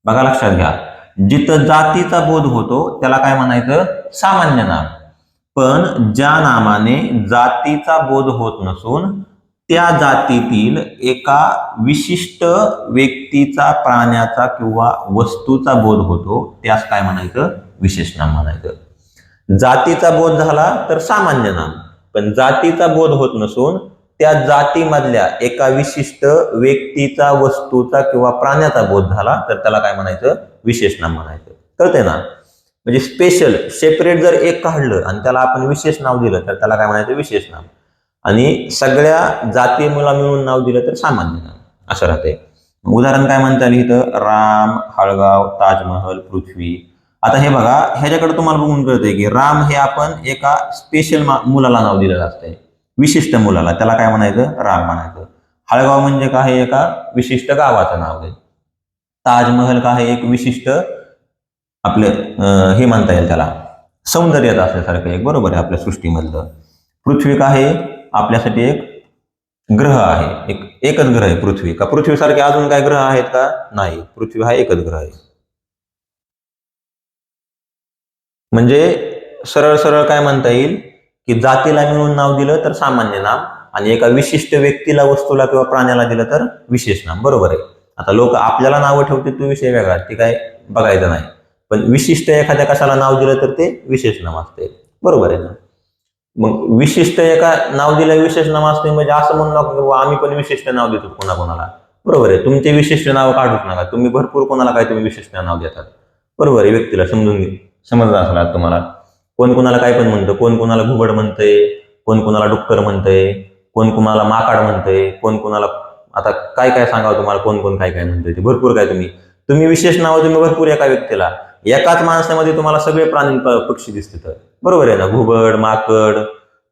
बघा लक्षात घ्या, जिथं जातीचा बोध होतो त्याला काय म्हणायचं, सामान्य नाम. पण ज्या नामाने जातीचा बोध होत नसून त्या जातीतील एका विशिष्ट व्यक्तीचा, प्राण्याचा किंवा वस्तूचा बोध होतो, त्यास काय म्हणायचं, विशेष नाम म्हणायचं. जातीचा बोध झाला तर सामान्य नाम, पण जातीचा बोध होत नसून त्या जातीमधल्या एका विशिष्ट व्यक्तीचा, वस्तूचा किंवा प्राण्याचा बोध झाला तर त्याला काय म्हणायचं, विशेष नाम म्हणायचं. कळतंय ना. म्हणजे स्पेशल सेपरेट जर एक काढलं आणि त्याला आपण विशेष नाव दिलं तर त्याला काय म्हणायचं, विशेष नाम. आणि सगळ्या जाती मुला मिळून नाव दिलं तर सामान्य नाम असं राहते. उदाहरण काय म्हणता येईल इथं, राम, हळगाव, ताजमहल, पृथ्वी. आता हे बघा, ह्याच्याकडे तुम्हाला बघून कळतंय की राम हे आपण एका स्पेशल मुलाला नाव दिलेलं असतंय, विशिष्ट मुलाला, त्याला काय म्हणायचं, राम म्हणायचं. हळगाव म्हणजे काय, एका विशिष्ट गावाचं नाव आहे. ताजमहल काय, एक विशिष्ट आपलं हे म्हणता येईल त्याला, सौंदर्यात असल्यासारखं एक, बरोबर आहे, आपल्या सृष्टीमधलं. पृथ्वी काय आपल्यासाठी एक ग्रह आहे, एकच ग्रह आहे पृथ्वी. का पृथ्वीसारखे अजून काय ग्रह आहेत का, नाही, पृथ्वी हा एकच ग्रह आहे. म्हणजे सरळ सरळ काय म्हणता येईल की जातीला मिळून नाव दिलं तर सामान्य नाम, आणि एका विशिष्ट व्यक्तीला, वस्तूला किंवा प्राण्याला दिलं तर विशेष नाम, बरोबर आहे. आता लोक आपल्याला नावं ठेवते तो विषय वेगळा, ते काय बघायचं नाही, पण विशिष्ट एखाद्या कशाला नाव दिलं तर ते विशेष नाम असते, बरोबर आहे ना. मग विशिष्ट एका नाव दिलं विशेष नाम असते, म्हणजे असं म्हणू नका की आम्ही पण विशिष्ट नाव देतो कोणाकोणाला, बरोबर आहे. तुमचे विशिष्ट नाव काढूच नका, तुम्ही भरपूर कोणाला काय तुम्ही विशिष्ट नाव देतात, बरोबर आहे. व्यक्तीला समजलं असणार तुम्हाला, कोण कोणाला काय पण म्हणतं, कोण कोणाला घुबड म्हणतंय, कोण कोणाला डुक्कर म्हणतंय, कोण कोणाला माकाड म्हणतंय, कोण कोणाला, आता काय काय सांगावं तुम्हाला, कोण कोण काय काय म्हणतंय, ते भरपूर काय तुम्ही विशेष नाव तुम्ही भरपूर एका व्यक्तीला, एकाच माणसामध्ये तुम्हाला सगळे प्राणी पक्षी दिसतात, बरोबर आहे ना. घुबड, माकड,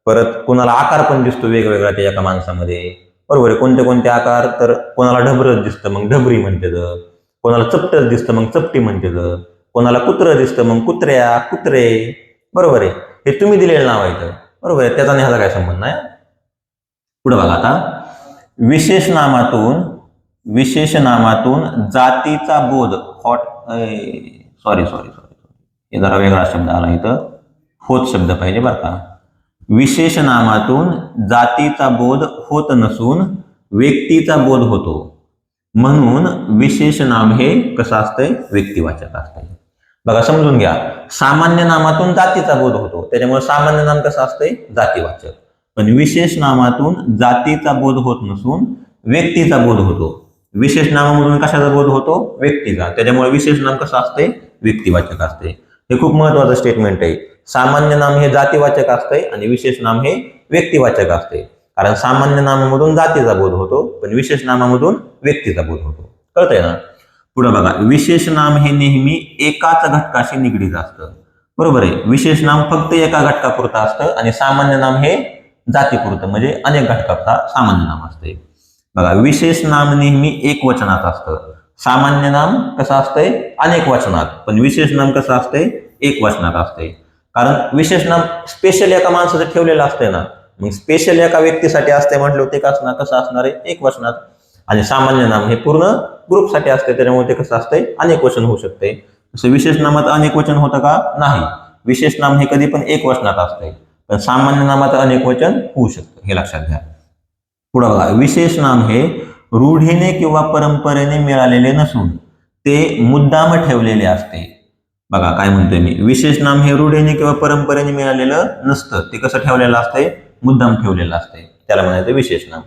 परत कोणाला आकार पण दिसतो वेगवेगळा त्या एका माणसामध्ये, बरोबर आहे. कोणते कोणते आकार, तर कोणाला ढबरच दिसतं मग ढबरी म्हणतात, कोणाला चपटच दिसतं मग चपटी म्हणतात, कोणाला कुत्रं दिसतं मग कुत्रे, बरोबर आहे. हे तुम्ही दिलेलं नाव आहे, बरोबर आहे, त्याचा ह्याचा काय संबंध नाही. पुढे बघा आता, विशेष नामातून जातीचा बोध, सॉरी हे जरा वेगळा शब्द आला इथं, होत शब्द पाहिजे बरं का. विशेष नामातून जातीचा बोध होत नसून व्यक्तीचा बोध होतो, म्हणून विशेष नाम हे कसं असतंय, व्यक्तिवाचक असतंय. बघा समजून घ्या, सामान्य नामातून जातीचा बोध होतो, त्याच्यामुळे सामान्य नाम कसं असतंय, जातीवाचक. पण विशेष नामातून जातीचा बोध होत नसून व्यक्तीचा बोध होतो. विशेष नामामधून कशाचा बोध होतो, व्यक्तीचा, त्याच्यामुळे विशेष नाम कसं असते, व्यक्तिवाचक असते. हे खूप महत्वाचं स्टेटमेंट आहे. सामान्य नाम हे जातीवाचक असते आणि विशेष नाम हे व्यक्तिवाचक असते, कारण सामान्य नामामधून जातीचा बोध होतो, पण विशेष नामामधून व्यक्तीचा बोध होतो. कळतंय ना. पुढे बघा, विशेष नाम हे नेहमी एकाच घटकाशी निगडीत असतं, बरोबर आहे. विशेष नाम फक्त एका घटकापुरतं असतं आणि सामान्य नाम हे जातीपुरतं, म्हणजे अनेक घटकाचा सामान्य नाम असते. बघा, विशेष नाम नेहमी एक वचनात असतं, सामान्य नाम कसं असतंय, अनेक वचनात, पण विशेष नाम कसं असतंय, एक वचनात असते. कारण विशेष नाम स्पेशल एका माणसाचं ठेवलेलं असतंय ना, मग स्पेशल एका व्यक्तीसाठी असते म्हटलं ते कसं असणार आहे, एक वचनात. आणि सामान्य नाम हे पूर्ण ग्रुपसाठी असते, त्याच्यामुळे ते कसं असतंय, अनेक वचन होऊ शकते. तसं विशेष नामात अनेक वचन होतं का, नाही. विशेष नाम हे कधी पण एक वचनात असते, पण सामान्य नामात अनेक वचन होऊ शकतं, हे लक्षात घ्या. पुढे बघा, विशेष नाम हे रूढीने किंवा परंपरेने मिळालेले नसून ते मुद्दाम ठेवलेले असते. बघा काय म्हणतोय मी, विशेष नाम हे रूढीने किंवा परंपरेने मिळालेलं नसतं, ते कसं ठेवलेलं असते, मुद्दाम ठेवलेलं असते, त्याला म्हणायचं विशेष नाम.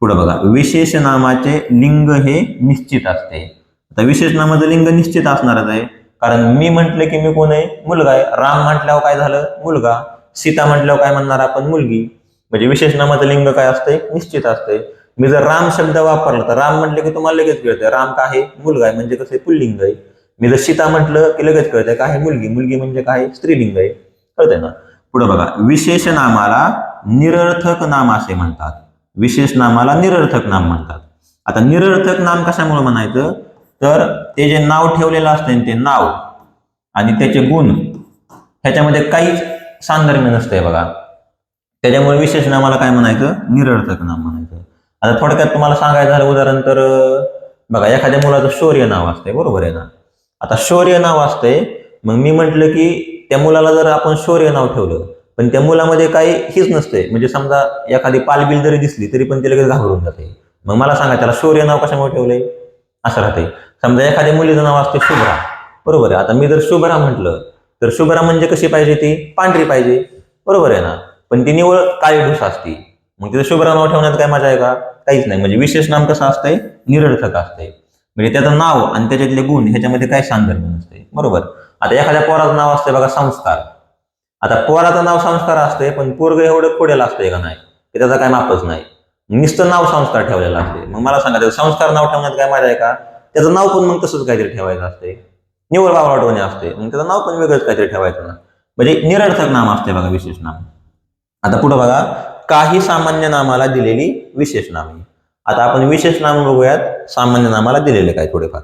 पुढे बघा, विशेष नामाचे लिंग हे निश्चित असते. आता विशेष नामाचं लिंग निश्चित असणारच आहे, कारण मी म्हटलं की मी कोण आहे, मुलगा आहे. राम म्हटल्यावर काय झालं, मुलगा. सीता म्हटल्यावर काय म्हणणार आपण, मुलगी. म्हणजे विशेष नामाचं लिंग काय असते, निश्चित असते. मी जर राम शब्द वापरला तर राम म्हटलं की तुम्हाला लगेच कळतंय राम काय आहे, मुलगा आहे, म्हणजे कसं पुल्लिंग आहे. मी जर सीता म्हटलं की लगेच कळतंय काय आहे, मुलगी म्हणजे काय, स्त्रीलिंग आहे. कळतंय ना. पुढे बघा, विशेष नामाला निरर्थक नाम असे म्हणतात. विशेष नामाला निरर्थक नाम म्हणतात. आता निरर्थक नाम कशामुळे म्हणायचं, तर ते जे नाव ठेवलेलं असते ते नाव आणि त्याचे गुण ह्याच्यामध्ये काहीच साधर्म्य नसतंय बघा, त्याच्यामुळे विशेष नामाला काय म्हणायचं, निरर्थक नाम म्हणायचं. आता थोडक्यात तुम्हाला सांगायचं झालं उदाहरण तर बघा, एखाद्या मुलाचं शौर्य नाव असते, बरोबर आहे ना. आता शौर्य नाव असते, मग मी म्हटलं की त्या मुलाला जर आपण शौर्य नाव ठेवलं, पण त्या मुलामध्ये काही हीच नसते, म्हणजे समजा एखादी पालबिल जरी दिसली तरी पण ते लगेच घाबरून जाते. मग मला सांगा त्याला शौर्य नाव कशामुळे ठेवलंय, असं राहते. समजा एखाद्या मुलीचं नाव असते शुभ्रा, बरोबर आहे. आता मी जर शुभ्रा म्हटलं तर शुभ्रा म्हणजे कशी पाहिजे, ती पांढरी पाहिजे, बरोबर आहे ना. पण ती निवळ काळी ढुस असते, मग तिथं शुभ्रा नाव ठेवण्यात काय मजा आहे का, काहीच नाही. म्हणजे विशेष नाम कसं असतंय, निरर्थक असते, म्हणजे त्याचं नाव आणि त्याच्यातले गुण ह्याच्यामध्ये काय साधर्म्य नसते, बरोबर. आता एखाद्या पोराचं नाव असते बघा संस्कार. आता पोराचं नाव संस्कार असते, पण पोरग एवढं खोडेल असतंय का नाही, त्याचा काय मापच नाही. नुसतं नाव संस्कार ठेवलेलं असते. मग मला सांगा, त्याचं संस्कार नाव ठेवण्यात काय मजा आहे का, त्याचं नाव पण मग तसंच काहीतरी ठेवायचं असते, निवड बावळटवणे असते, मग त्याचं नाव पण वेगळंच काहीतरी ठेवायचं ना, म्हणजे निरर्थक नाम असते बघा विशेष नाम. आता पुढे बघा, काही सामान्य नामाला दिलेली विशेष नामे. आता आपण विशेष नाम बघूयात सामान्य नामाला दिलेले काय थोडेफार.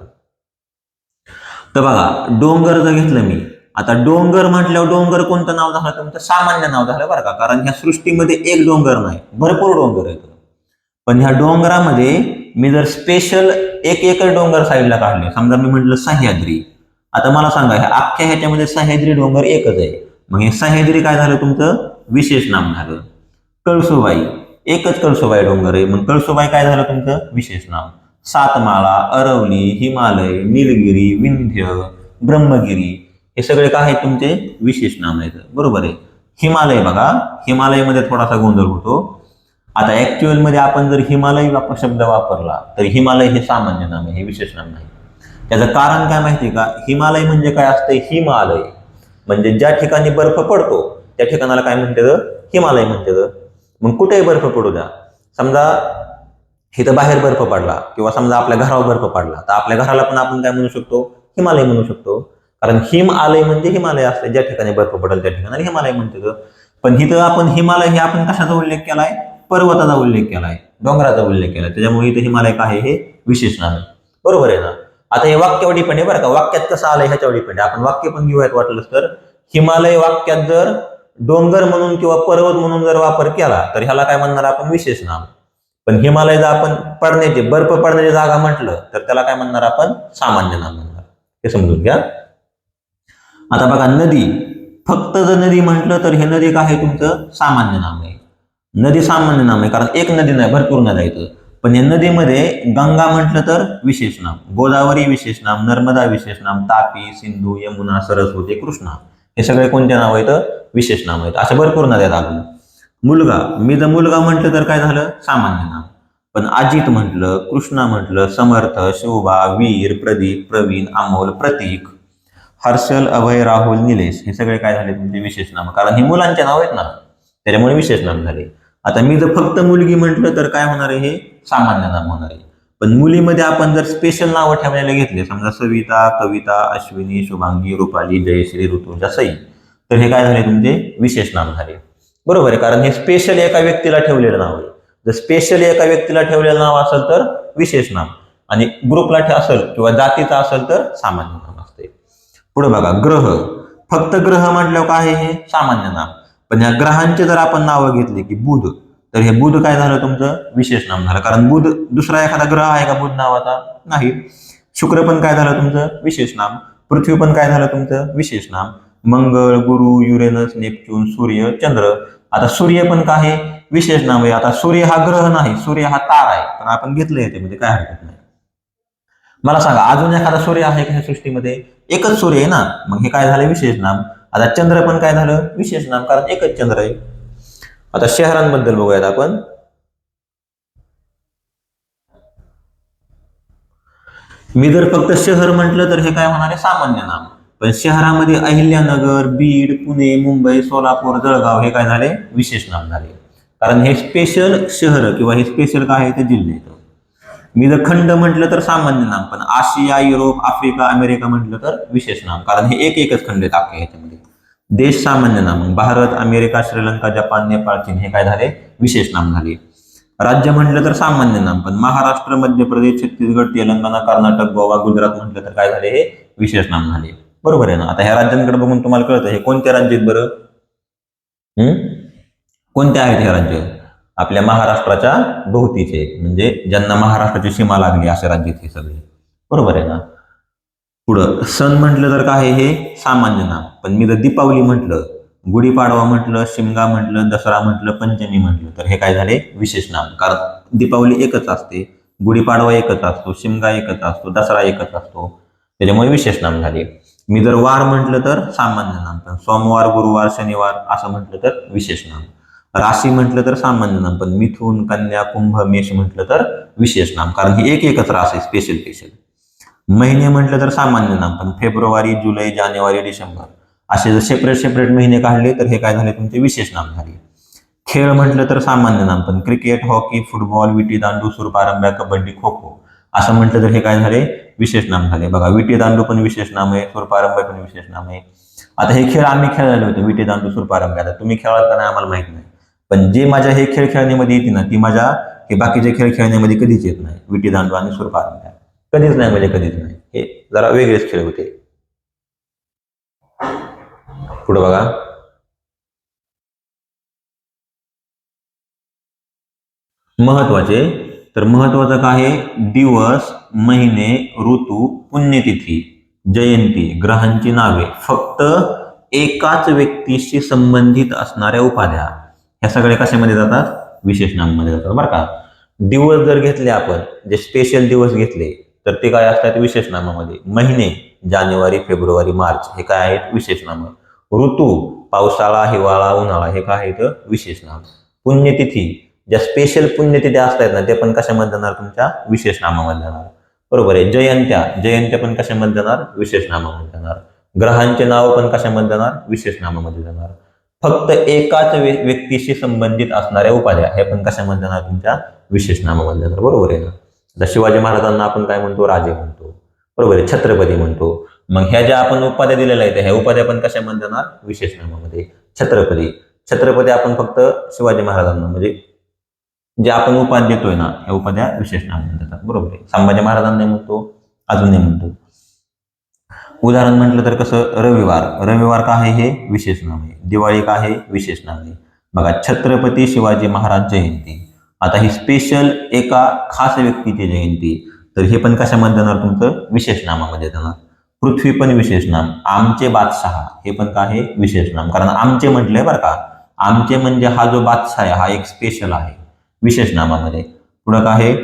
तर बघा, डोंगर जर घेतलं मी, आता डोंगर म्हटल्यावर डोंगर कोणतं नाव झालं तुमचं? सामान्य नाव झालं बरं का, कारण ह्या सृष्टीमध्ये एक डोंगर नाही, भरपूर डोंगर आहेत. पण ह्या डोंगरामध्ये मी जर स्पेशल एक एकर डोंगर साईडला काढले, समजा मी म्हटलं सह्याद्री, आता मला सांगा ह्या अख्ख्या ह्याच्यामध्ये सह्याद्री डोंगर एकच आहे, मग हे सह्याद्री काय झालं तुमचं? विशेष नाम झालं. कळसुबाई, एकच कळसुबाई डोंगर आहे, मग कळसुबाई काय झालं तुमचं? विशेष नाम. सातमाळा, अरवली, हिमालय, निलगिरी, विंध्य, ब्रह्मगिरी, हे सगळे काय आहेत तुमचे? विशेष नाम आहेत. बरोबर आहे. हिमालय बघा, हिमालयमध्ये थोडासा गोंधळ होतो. आता ऍक्च्युअल मध्ये आपण जर हिमालय शब्द वापरला तर हिमालय हे सामान्य नाम आहे, हे विशेष नाम नाही. त्याचं कारण काय माहिती का? हिमालय म्हणजे काय असतं? हिमालय म्हणजे ज्या ठिकाणी बर्फ पडतो त्या ठिकाणाला काय म्हणतात? हिमालय म्हणतात. मग कुठेही बर्फ पडू द्या, समजा इथं बाहेर बर्फ पडला किंवा समजा आपल्या घरावर बर्फ पडला, तर आपल्या घराला पण आपण काय म्हणू शकतो? हिमालय म्हणू शकतो. कारण हिम आलय म्हणजे हिमालय असते, ज्या ठिकाणी बर्फ पडेल त्या ठिकाणी हिमालय म्हणतात. पण इथं आपण हिमालय हे आपण कशाचा उल्लेख केलाय? पर्वताचा उल्लेख केलाय, डोंगराचा उल्लेख केलाय, त्याच्यामुळे इथे हिमालय काय आहे? हे विशेष नाम आहे. बरोबर आहे ना? आता हे वाक्यावर डिपेंड आहे बरं का, वाक्यात कसं आलंय ह्याच्यावर डिपेंड आहे. आपण वाक्य पण घेऊयात वाटलं तर. हिमालय वाक्यात जर डोंगर म्हणून किंवा पर्वत म्हणून जर वापर केला तर ह्याला काय म्हणणार आपण? विशेष नाम. पण हिमालय जर आपण पडण्याची बर्फ पडण्याची जागा म्हटलं तर त्याला काय म्हणणार आपण? सामान्य नाम म्हणणार. हे समजून घ्या. आता बघा, नदी, फक्त जर नदी म्हटलं तर हे नदी काय आहे तुमचं? सामान्य नाम आहे. नदी सामान्य नाम आहे, कारण एक नदी नाही, भरपूर नद्या आहेत. पण या नदीमध्ये गंगा म्हटलं तर विशेष नाम, गोदावरी विशेष नाम, नर्मदा विशेष नाम, तापी, सिंधू, यमुना, सरस्वती, कृष्णा, हे सगळे कोणते नाव आहेत? विशेष नाम आहेत. अशा भरपूर नद्या अजून. मुलगा, मी जर मुलगा म्हटलं तर काय झालं? सामान्य नाम. पण अजित म्हटलं, कृष्णा म्हटलं, समर्थ, शोभा, वीर, प्रदीप, प्रवीण, अमोल, प्रतीक, हर्षल, अभय, राहुल, निलेश, हे सगळे काय झाले तुमचे? विशेष नाम. कारण हे मुलांचे नाव आहेत ना, त्याच्यामुळे विशेष नाम झाले. आता मी जर फक्त मुलगी म्हटलं तर काय होणार आहे? हे सामान्य नाम होणार आहे. पण मुलीमध्ये आपण जर स्पेशल नावं ठेवायला घेतले, समजा सविता, कविता, अश्विनी, शुभांगी, रुपाली, जयश्री, ऋतुजा, सई, तर हे काय झाले तुमचे? विशेष नाम झाले. बरोबर आहे, कारण हे स्पेशल एका व्यक्तीला ठेवलेलं नाव आहे. जर स्पेशल एका व्यक्तीला ठेवलेलं नाव असेल तर विशेष नाम, आणि ग्रुपला असेल किंवा जातीचं असेल तर सामान्य नाम असते. पुढे बघा, ग्रह, फक्त ग्रह म्हटल्यावर काय आहे? हे सामान्य नाम. पण या ग्रहांचे जर आपण नावं घेतली की बुध, तर हे बुध काय झालं तुमचं? विशेष नाम झालं. कारण बुध दुसरा एखादा ग्रह आहे का बुध नावाचा? नाही. शुक्र पण काय झालं तुमचं? विशेष नाम. पृथ्वी पण काय झालं तुमचं? विशेष नाम. मंगळ, गुरु, युरेनस, नेपच्यून, सूर्य, चंद्र, आता सूर्य पण काय आहे? विशेष नाम आहे. आता सूर्य हा ग्रह नाही, सूर्य हा तारा आहे, पण आपण घेतलं येते म्हणजे काय हरकत नाही. मला सांगा, अजून एखादा सूर्य आहे का सृष्टीमध्ये? एकच सूर्य आहे ना, मग हे काय झालं? विशेष नाम. आता चंद्र पण काय झालं? विशेष नाम, कारण एकच चंद्र आहे. आता शहरांबद्दल बघूयात आपण. मी जर फक्त शहर म्हटलं तर हे काय होणार आहे? सामान्य नाम. पण शहरामध्ये अहिल्यानगर, बीड, पुणे, मुंबई, सोलापूर, जळगाव, हे काय झाले? विशेष नाम झाले. कारण हे स्पेशल शहर किंवा हे स्पेशल काय आहे? ते जिल्हे आहेत. मी जर खंड म्हटलं तर सामान्य नाम, पण आशिया, युरोप, आफ्रिका, अमेरिका म्हटलं तर विशेष नाम, कारण हे एकच खंड आहेत अख्ख्या ह्याच्यामध्ये. देश सामान्य नाम, भारत, अमेरिका, श्रीलंका, जपान, नेपाळ, चीन, हे काय झाले? विशेष नाम झाले. राज्य म्हटलं तर सामान्य नाम, पण महाराष्ट्र, मध्य प्रदेश, छत्तीसगड, तेलंगणा, कर्नाटक, गोवा, गुजरात म्हटलं तर काय झाले? हे विशेष नाम झाले. बरोबर आहे ना? आता ह्या राज्यांकडे बघून तुम्हाला कळतं हे कोणते राज्य आहेत बरं? कोणते आहेत हे राज्य? आपल्या महाराष्ट्राच्या भोवतीचे, म्हणजे ज्यांना महाराष्ट्राची सीमा लागली असे राज्य हे सगळे. बरोबर आहे ना? पुढं सण म्हटलं तर काय? हे सामान्य नाम. पण मी जर दीपावली म्हटलं, गुढीपाडवा म्हटलं, शिमगा म्हटलं, दसरा म्हटलं, पंचमी म्हटलं तर हे काय झाले? विशेष नाम. कारण दीपावली एकच असते, गुढीपाडवा एकच असतो, शिमगा एकच असतो, दसरा एकच असतो, त्याच्यामुळे विशेष नाम झाले. मी जर वार म्हटलं तर सामान्य नाम, पण सोमवार, गुरुवार, शनिवार असं म्हटलं तर विशेष नाम. राशी म्हटलं तर सामान्य नाम, पण मिथुन, कन्या, कुंभ, मेष म्हटलं तर विशेष नाम, कारण ही एकच रास आहे, स्पेशल. महिने म्हटलं तर सामान्य नाम, पण फेब्रुवारी, जुलै, जानेवारी, डिसेंबर असे जर सेपरेट महिने काढले तर हे काय झाले? तुमचे विशेष नाम झाले. खेळ म्हटलं तर सामान्य नाम, पण क्रिकेट, हॉकी, फुटबॉल, विटी दांडू, सूरपारंब्या, कबड्डी, खो खो असं म्हटलं तर हे काय झाले? विशेष नाम झाले. बघा विटीदांडू पण विशेष नाम आहे, सुरपारंभ पण विशेष नाम आहे. आता हे खेळ आम्ही खेळलेले होते, विटीदांडू सुरपारंभ. आता तुम्ही खेळाल का नाही आम्हाला माहित नाही, पण जे माझ्या हे खेळ खेळण्यामध्ये येते ना ती माझ्या हे बाकीचे खेळ खेळण्यामध्ये कधीच येत नाही. विटीदांडू आणि सुरपारंभ कधीच नाही, म्हणजे कधीच नाही. हे जरा वेगळेच खेळ होते. पुढे बघा, महत्वाचे. तर महत्वाचं काय आहे? दिवस, महिने, ऋतू, पुण्यतिथी, जयंती, ग्रहांची नावे, फक्त एकाच व्यक्तीशी संबंधित असणाऱ्या उपाध्या ह्या सगळ्या कशामध्ये जातात? विशेष नामामध्ये जातात बरं का. दिवस जर घेतले आपण, जे स्पेशल दिवस घेतले तर ते काय असतात? विशेष नामामध्ये. महिने जानेवारी, फेब्रुवारी, मार्च हे काय आहेत? विशेष नाम. ऋतू पावसाळा, हिवाळा, उन्हाळा हे काय आहेत? विशेष नाम. पुण्यतिथी ज्या स्पेशल पुण्यतिथी असतात ना ते पण कशामध्ये जाणार? तुमच्या विशेष नामामध्ये जाणार. बरोबर आहे. जयंत्या पण कशामध्ये जाणार? विशेष नामामध्ये जाणार. ग्रहांचे नाव पण कशामध्ये जाणार? विशेष नामामध्ये जाणार. फक्त एकाच व्यक्तीशी संबंधित असणाऱ्या उपाध्या हे पण कशामध्ये जाणार? तुमच्या विशेष नामामध्ये जाणार. बरोबर आहे ना. आता शिवाजी महाराजांना आपण काय म्हणतो? राजे म्हणतो. बरोबर आहे. छत्रपती म्हणतो. मग ह्या ज्या आपण उपाध्या दिलेल्या आहेत ह्या उपाध्या पण कशामध्ये जाणार? विशेष नामामध्ये. छत्रपती आपण फक्त शिवाजी महाराजांना, म्हणजे जे आपण उपाध्या देतोय ना या उपाध्या विशेष नामामध्ये जातात. बरोबर आहे. संभाजी महाराजांना म्हणतो, अजून नाही म्हणतो. उदाहरण म्हटलं तर कसं? रविवार का आहे? हे विशेष नाम आहे. दिवाळी का आहे? विशेष नाम आहे. बघा छत्रपती शिवाजी महाराज जयंती. आता ही स्पेशल एका खास व्यक्तीची जयंती, तर हे पण कशामध्ये जाणार? तुमचं विशेष नामामध्ये जाणार. पृथ्वी पण विशेष नाम. आमचे बादशाह हे पण काय आहे? विशेष नाम. कारण आमचे म्हटलंय बरं का. आमचे म्हणजे हा जो बादशाह आहे हा एक स्पेशल आहे विशेष नामामध्ये. पुढं काय आहे?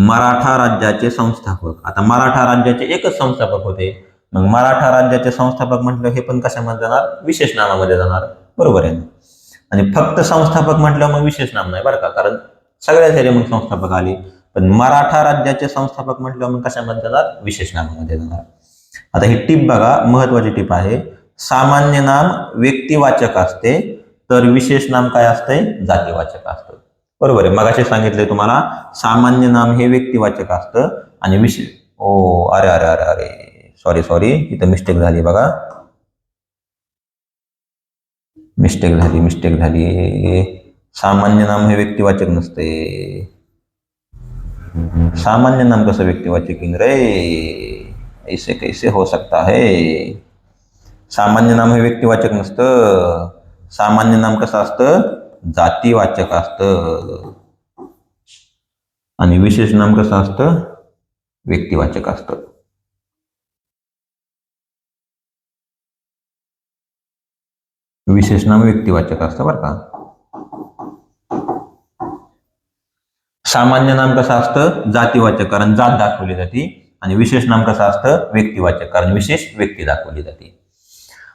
मराठा राज्याचे संस्थापक. आता मराठा राज्याचे एकच संस्थापक होते, मग मराठा राज्याचे संस्थापक म्हटलं हे पण कशामध्ये जाणार? विशेष नामामध्ये जाणार. बरोबर आहे. आणि फक्त संस्थापक म्हटलं मग विशेष नाम नाही बरं का, कारण सगळ्या ह्याचे मग संस्थापक आले. पण मराठा राज्याचे संस्थापक म्हटलं मग कशामध्ये जाणार? विशेष नामामध्ये जाणार. आता ही टीप बघा, महत्वाची टीप आहे. सामान्य नाम व्यक्तिवाचक असते तर विशेष नाम काय असते? जातीवाचक असतं. बरोबर आहे. मगाशी सांगितले तुम्हाला सामान्य नाम हे व्यक्तिवाचक असतं आणि विशेष. अरे अरे अरे अरे सॉरी इथं मिस्टेक झाली बघा. मिस्टेक झाली. सामान्य नाम हे व्यक्तिवाचक नसते. सामान्य नाम कसं व्यक्तिवाचक रे? ऐसे कैसे हो सकता है? सामान्य नाम हे व्यक्तिवाचक नसतं. सामान्य नाम कसं असतं? जातीवाचक असतं. आणि विशेष नाम कसं असतं? व्यक्तिवाचक असतं. विशेष नाम व्यक्तिवाचक असतं बरं का. सामान्य नाम कसं असतं? जातीवाचक, कारण जात दाखवली जाते. आणि विशेष नाम कसं असतं? व्यक्तिवाचक, कारण विशेष व्यक्ती दाखवली जाते.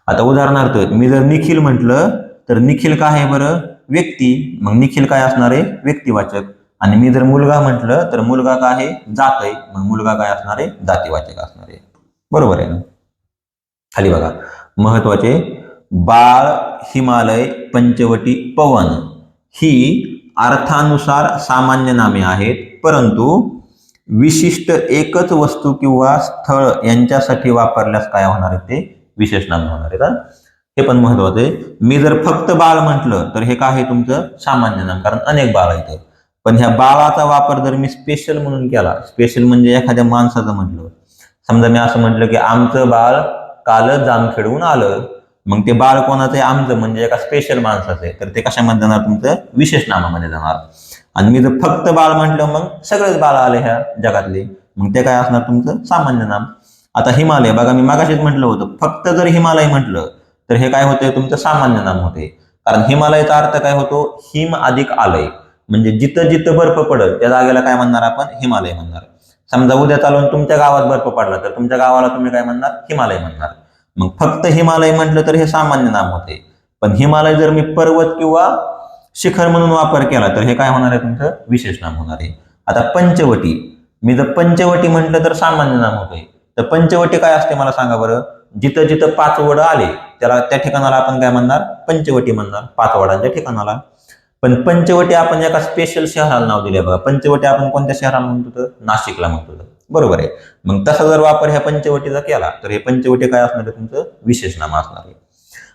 आता उदाहरणार्थ मी जर निखिल म्हटलं तर निखिल काय आहे बरं? व्यक्ती. मग निखिल काय असणार आहे? व्यक्तिवाचक. आणि मी जर मुलगा म्हटलं तर मुलगा काय आहे? जात आहे. मग मुलगा काय असणार आहे? जातीवाचक असणार आहे. बरोबर आहे ना. खाली बघा, महत्वाचे. बाळ, हिमालय, पंचवटी, पवन ही अर्थानुसार सामान्य नामे आहेत, परंतु विशिष्ट एकच वस्तू किंवा स्थळ यांच्यासाठी वापरल्यास काय होणार आहे? ते विशेष नाम होणार आहे. हे पण महत्वाचं आहे. मी जर फक्त बाळ म्हटलं तर हे काय आहे? तुमचं सामान्य नाम, कारण अनेक बाळ आहेत. पण ह्या बाळाचा वापर जर मी स्पेशल म्हणून केला, स्पेशल म्हणजे एखाद्या माणसाचं म्हटलं, समजा मी असं म्हटलं की आमचं बाळ काल जामखेडून आलं, मग ते बाळ कोणाचं आहे? आमचं, म्हणजे एका स्पेशल माणसाचं आहे, तर ते कशामध्ये जाणार? तुमचं विशेष नामामध्ये जाणार. आणि मी जर फक्त बाळ म्हटलं मग सगळेच बाळ आले ह्या जगातले, मग ते काय असणार? तुमचं सामान्य नाम. आता हिमालय बघा, मी मागाशीच म्हटलं होतं फक्त जर हिमालय म्हटलं तर हे काय होतंय? तुमचं सामान्य नाम होते. कारण हिमालयाचा अर्थ काय होतो? हिम अधिक आलय, म्हणजे जिथं जिथं बर्फ पडल त्या जागेला काय म्हणणार आपण? हिमालय म्हणणार. समजा उद्या चालून तुमच्या गावात बर्फ पडला तर तुमच्या गावाला तुम्ही काय म्हणणार? हिमालय म्हणणार. मग फक्त हिमालय म्हटलं तर हे सामान्य नाम होते. पण हिमालय जर मी पर्वत किंवा शिखर म्हणून वापर केला तर हे काय होणार आहे? तुमचं विशेष नाम होणार आहे. आता पंचवटी, मी जर पंचवटी म्हटलं तर सामान्य नाम होते. तर पंचवटी काय असते मला सांगा बरं? जिथं जिथं 5 वड आले त्याला त्या ठिकाणाला आपण काय म्हणणार? पंचवटी म्हणणार, 5 वडांच्या ठिकाणाला. पण पंचवटी आपण एका स्पेशल शहराला नाव दिले बघा. पंचवटी आपण कोणत्या शहराला म्हणतो? तर नाशिकला म्हणतो. बरोबर आहे. मग तसा जर वापर ह्या पंचवटीचा केला तर हे पंचवटी काय असणार आहे, तुमचं विशेष नाम असणार आहे.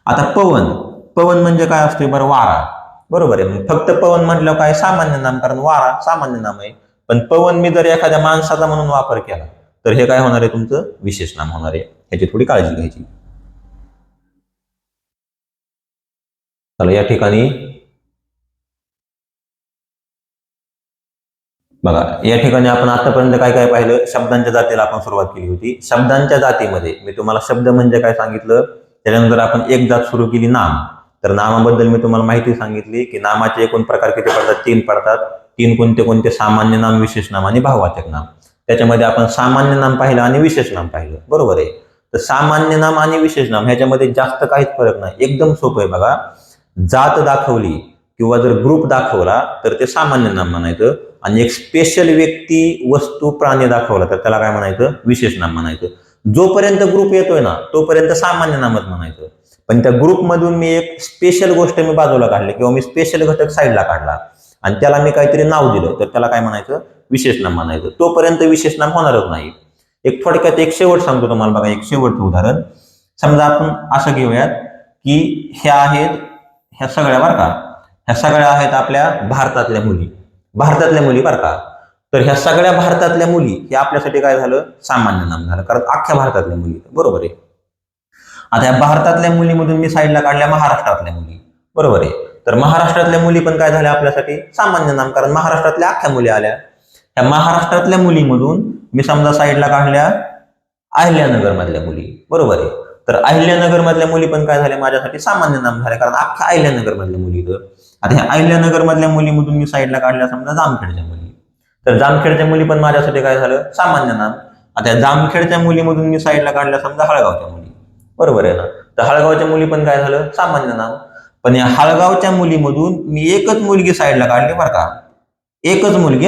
आता पवन, पवन म्हणजे काय असते बरं, वारा. बरोबर आहे. मग फक्त पवन म्हटल्यावर काय, सामान्य नाम, कारण वारा सामान्य नाम आहे. पण पवन मी जर एखाद्या माणसाचा म्हणून वापर केला तर हे काय होणार आहे, तुमचं विशेष नाम होणार आहे. ह्याची थोडी काळजी घ्यायची. चला या ठिकाणी बघा, या ठिकाणी आपण आतापर्यंत काय काय पाहिलं, शब्दांच्या जातीला आपण सुरुवात केली होती. शब्दांच्या जातीमध्ये मी तुम्हाला शब्द म्हणजे काय सांगितलं, त्याच्यानंतर आपण एक जात सुरू केली, नाम. तर नामाबद्दल मी तुम्हाला माहिती सांगितली की नामाचे एकूण प्रकार किती पडतात, 3 पडतात. 3 कोणते कोणते, सामान्य नाम, विशेष नाम आणि भाववाचक नाम. त्याच्यामध्ये आपण सामान्य नाम पाहिलं आणि विशेष नाम पाहिलं. बरोबर आहे. तर सामान्य नाम आणि विशेष नाम ह्याच्यामध्ये जास्त काहीच फरक नाही, एकदम सोपं आहे. बघा, जात दाखवली किंवा जर ग्रुप दाखवला तर ते सामान्य नाम म्हणायचं, आणि एक स्पेशल व्यक्ती, वस्तू, प्राणी दाखवला तर त्याला काय म्हणायचं, विशेष नाम म्हणायचं. जोपर्यंत ग्रुप येतोय ना तोपर्यंत सामान्य नामच म्हणायचं. पण त्या ग्रुपमधून मी एक स्पेशल गोष्ट मी बाजूला काढली किंवा मी स्पेशल घटक साईडला काढला आणि त्याला मी काहीतरी नाव दिलं तर त्याला काय म्हणायचं, विशेष नाम म्हणायचं. तोपर्यंत विशेष नाम होणारच नाही. एक थोडक्यात एक शेवट सांगतो तुम्हाला. बघा, एक शेवटचं उदाहरण. समजा आपण असं घेऊयात की ह्या आहेत, ह्या सगळ्या बरं का, ह्या सगळ्या आहेत आपल्या भारतातल्या मुली, भारतातल्या मुली बरं का. तर ह्या सगळ्या भारतातल्या मुली हे आपल्यासाठी काय झालं, सामान्य नाम झालं, कारण अख्ख्या भारतातल्या मुली. बरोबर आहे. आता या भारतातल्या मुलीमधून मी साईडला काढल्या महाराष्ट्रातल्या मुली. बरोबर आहे. तर महाराष्ट्रातल्या मुली पण काय झाल्या आपल्यासाठी सामान्य नाम, कारण महाराष्ट्रातल्या अख्ख्या मुली आल्या. त्या महाराष्ट्रातल्या मुलीमधून मी समजा साईडला काढल्या अहिल्यानगर मधल्या मुली. बरोबर आहे. तर अहिल्यानगर मधल्या मुली पण काय झाल्या माझ्यासाठी सामान्य नाम झाले, कारण अख्ख्या अहिल्यानगर मधल्या मुली. आता ह्या अहिल्यानगर मधल्या मुलीमधून मी साईडला काढल्या समजा जामखेडच्या मुली. तर जामखेडच्या मुली पण माझ्यासाठी काय झालं, सामान्य नाम. आता या जामखेडच्या मुलीमधून मी साईडला काढल्या समजा हळगावच्या मुली. बरोबर आहे ना. तर हळगावच्या मुली पण काय झालं, सामान्य नाम. पण या हळगावच्या मुलीमधून मी एकच मुलगी साईडला काढली बरं का, एकच मुलगी.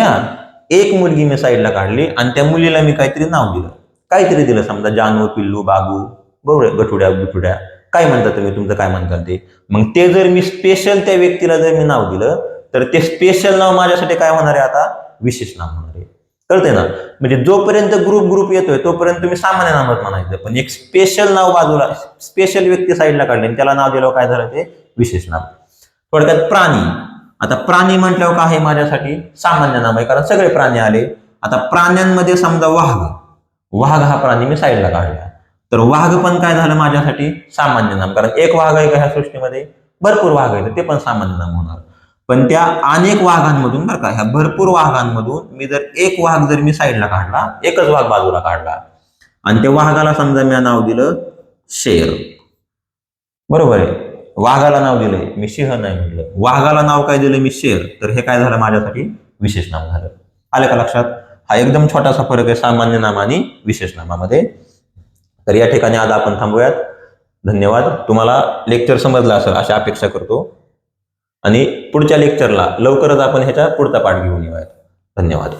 एक मुलगी मी साईडला काढली आणि त्या मुलीला मी काहीतरी नाव दिलं, काहीतरी दिलं, समजा जानू, पिल्लू, बाबू, बरोबर, गठुड्या, बिठुड्या, काय म्हणता तुम्ही, तुमचं काय म्हणता ते. मग ते जर मी स्पेशल त्या व्यक्तीला जर मी नाव दिलं तर ते स्पेशल नाव माझ्यासाठी काय होणार आहे, आता विशेष नाम होणार आहे. कळतंय ना. म्हणजे जोपर्यंत ग्रुप येतोय तोपर्यंत तुम्ही सामान्य नामच म्हणायचं, पण एक स्पेशल नाव बाजूला, स्पेशल व्यक्ती साईडला काढले त्याला नाव दिलं, काय झालं, ते विशेष नाम. थोडक्यात प्राणी. आता प्राणी म्हटल्यावर काय आहे माझ्यासाठी, सामान्य नाम आहे, कारण सगळे प्राणी आले. आता प्राण्यांमध्ये समजा वाघ, वाघ हा प्राणी मी साईडला काढला तर वाघ पण काय झालं माझ्यासाठी सामान्य नाम, कारण एक वाघ आहे का ह्या सृष्टीमध्ये, भरपूर वाघ आहे, ते पण सामान्य नाम होणार. पण त्या अनेक वाघांमधून बरं का, ह्या भरपूर वाघांमधून मी जर एक वाघ जर मी साईडला काढला, एकच वाघ बाजूला काढला आणि त्या वाघाला समजा मी नाव दिलं शेर. बरोबर आहे. वाघाला नाव दिलंय मी सिंह नाही म्हटलं, वाघाला नाव काय दिलं मी शेर, तर हे काय झालं माझ्यासाठी विशेष नाम झालं. आलं का लक्षात. हा एकदम छोटासा फरक आहे सामान्य नाम आणि विशेष नामामध्ये. तर या ठिकाणी आज आपण थांबूयात. धन्यवाद. तुम्हाला लेक्चर समजलं असेल अशी अपेक्षा करतो आणि पुढच्या लेक्चरला लवकरच आपण ह्याचा पुढचा पाठ घेऊन येऊयात. धन्यवाद.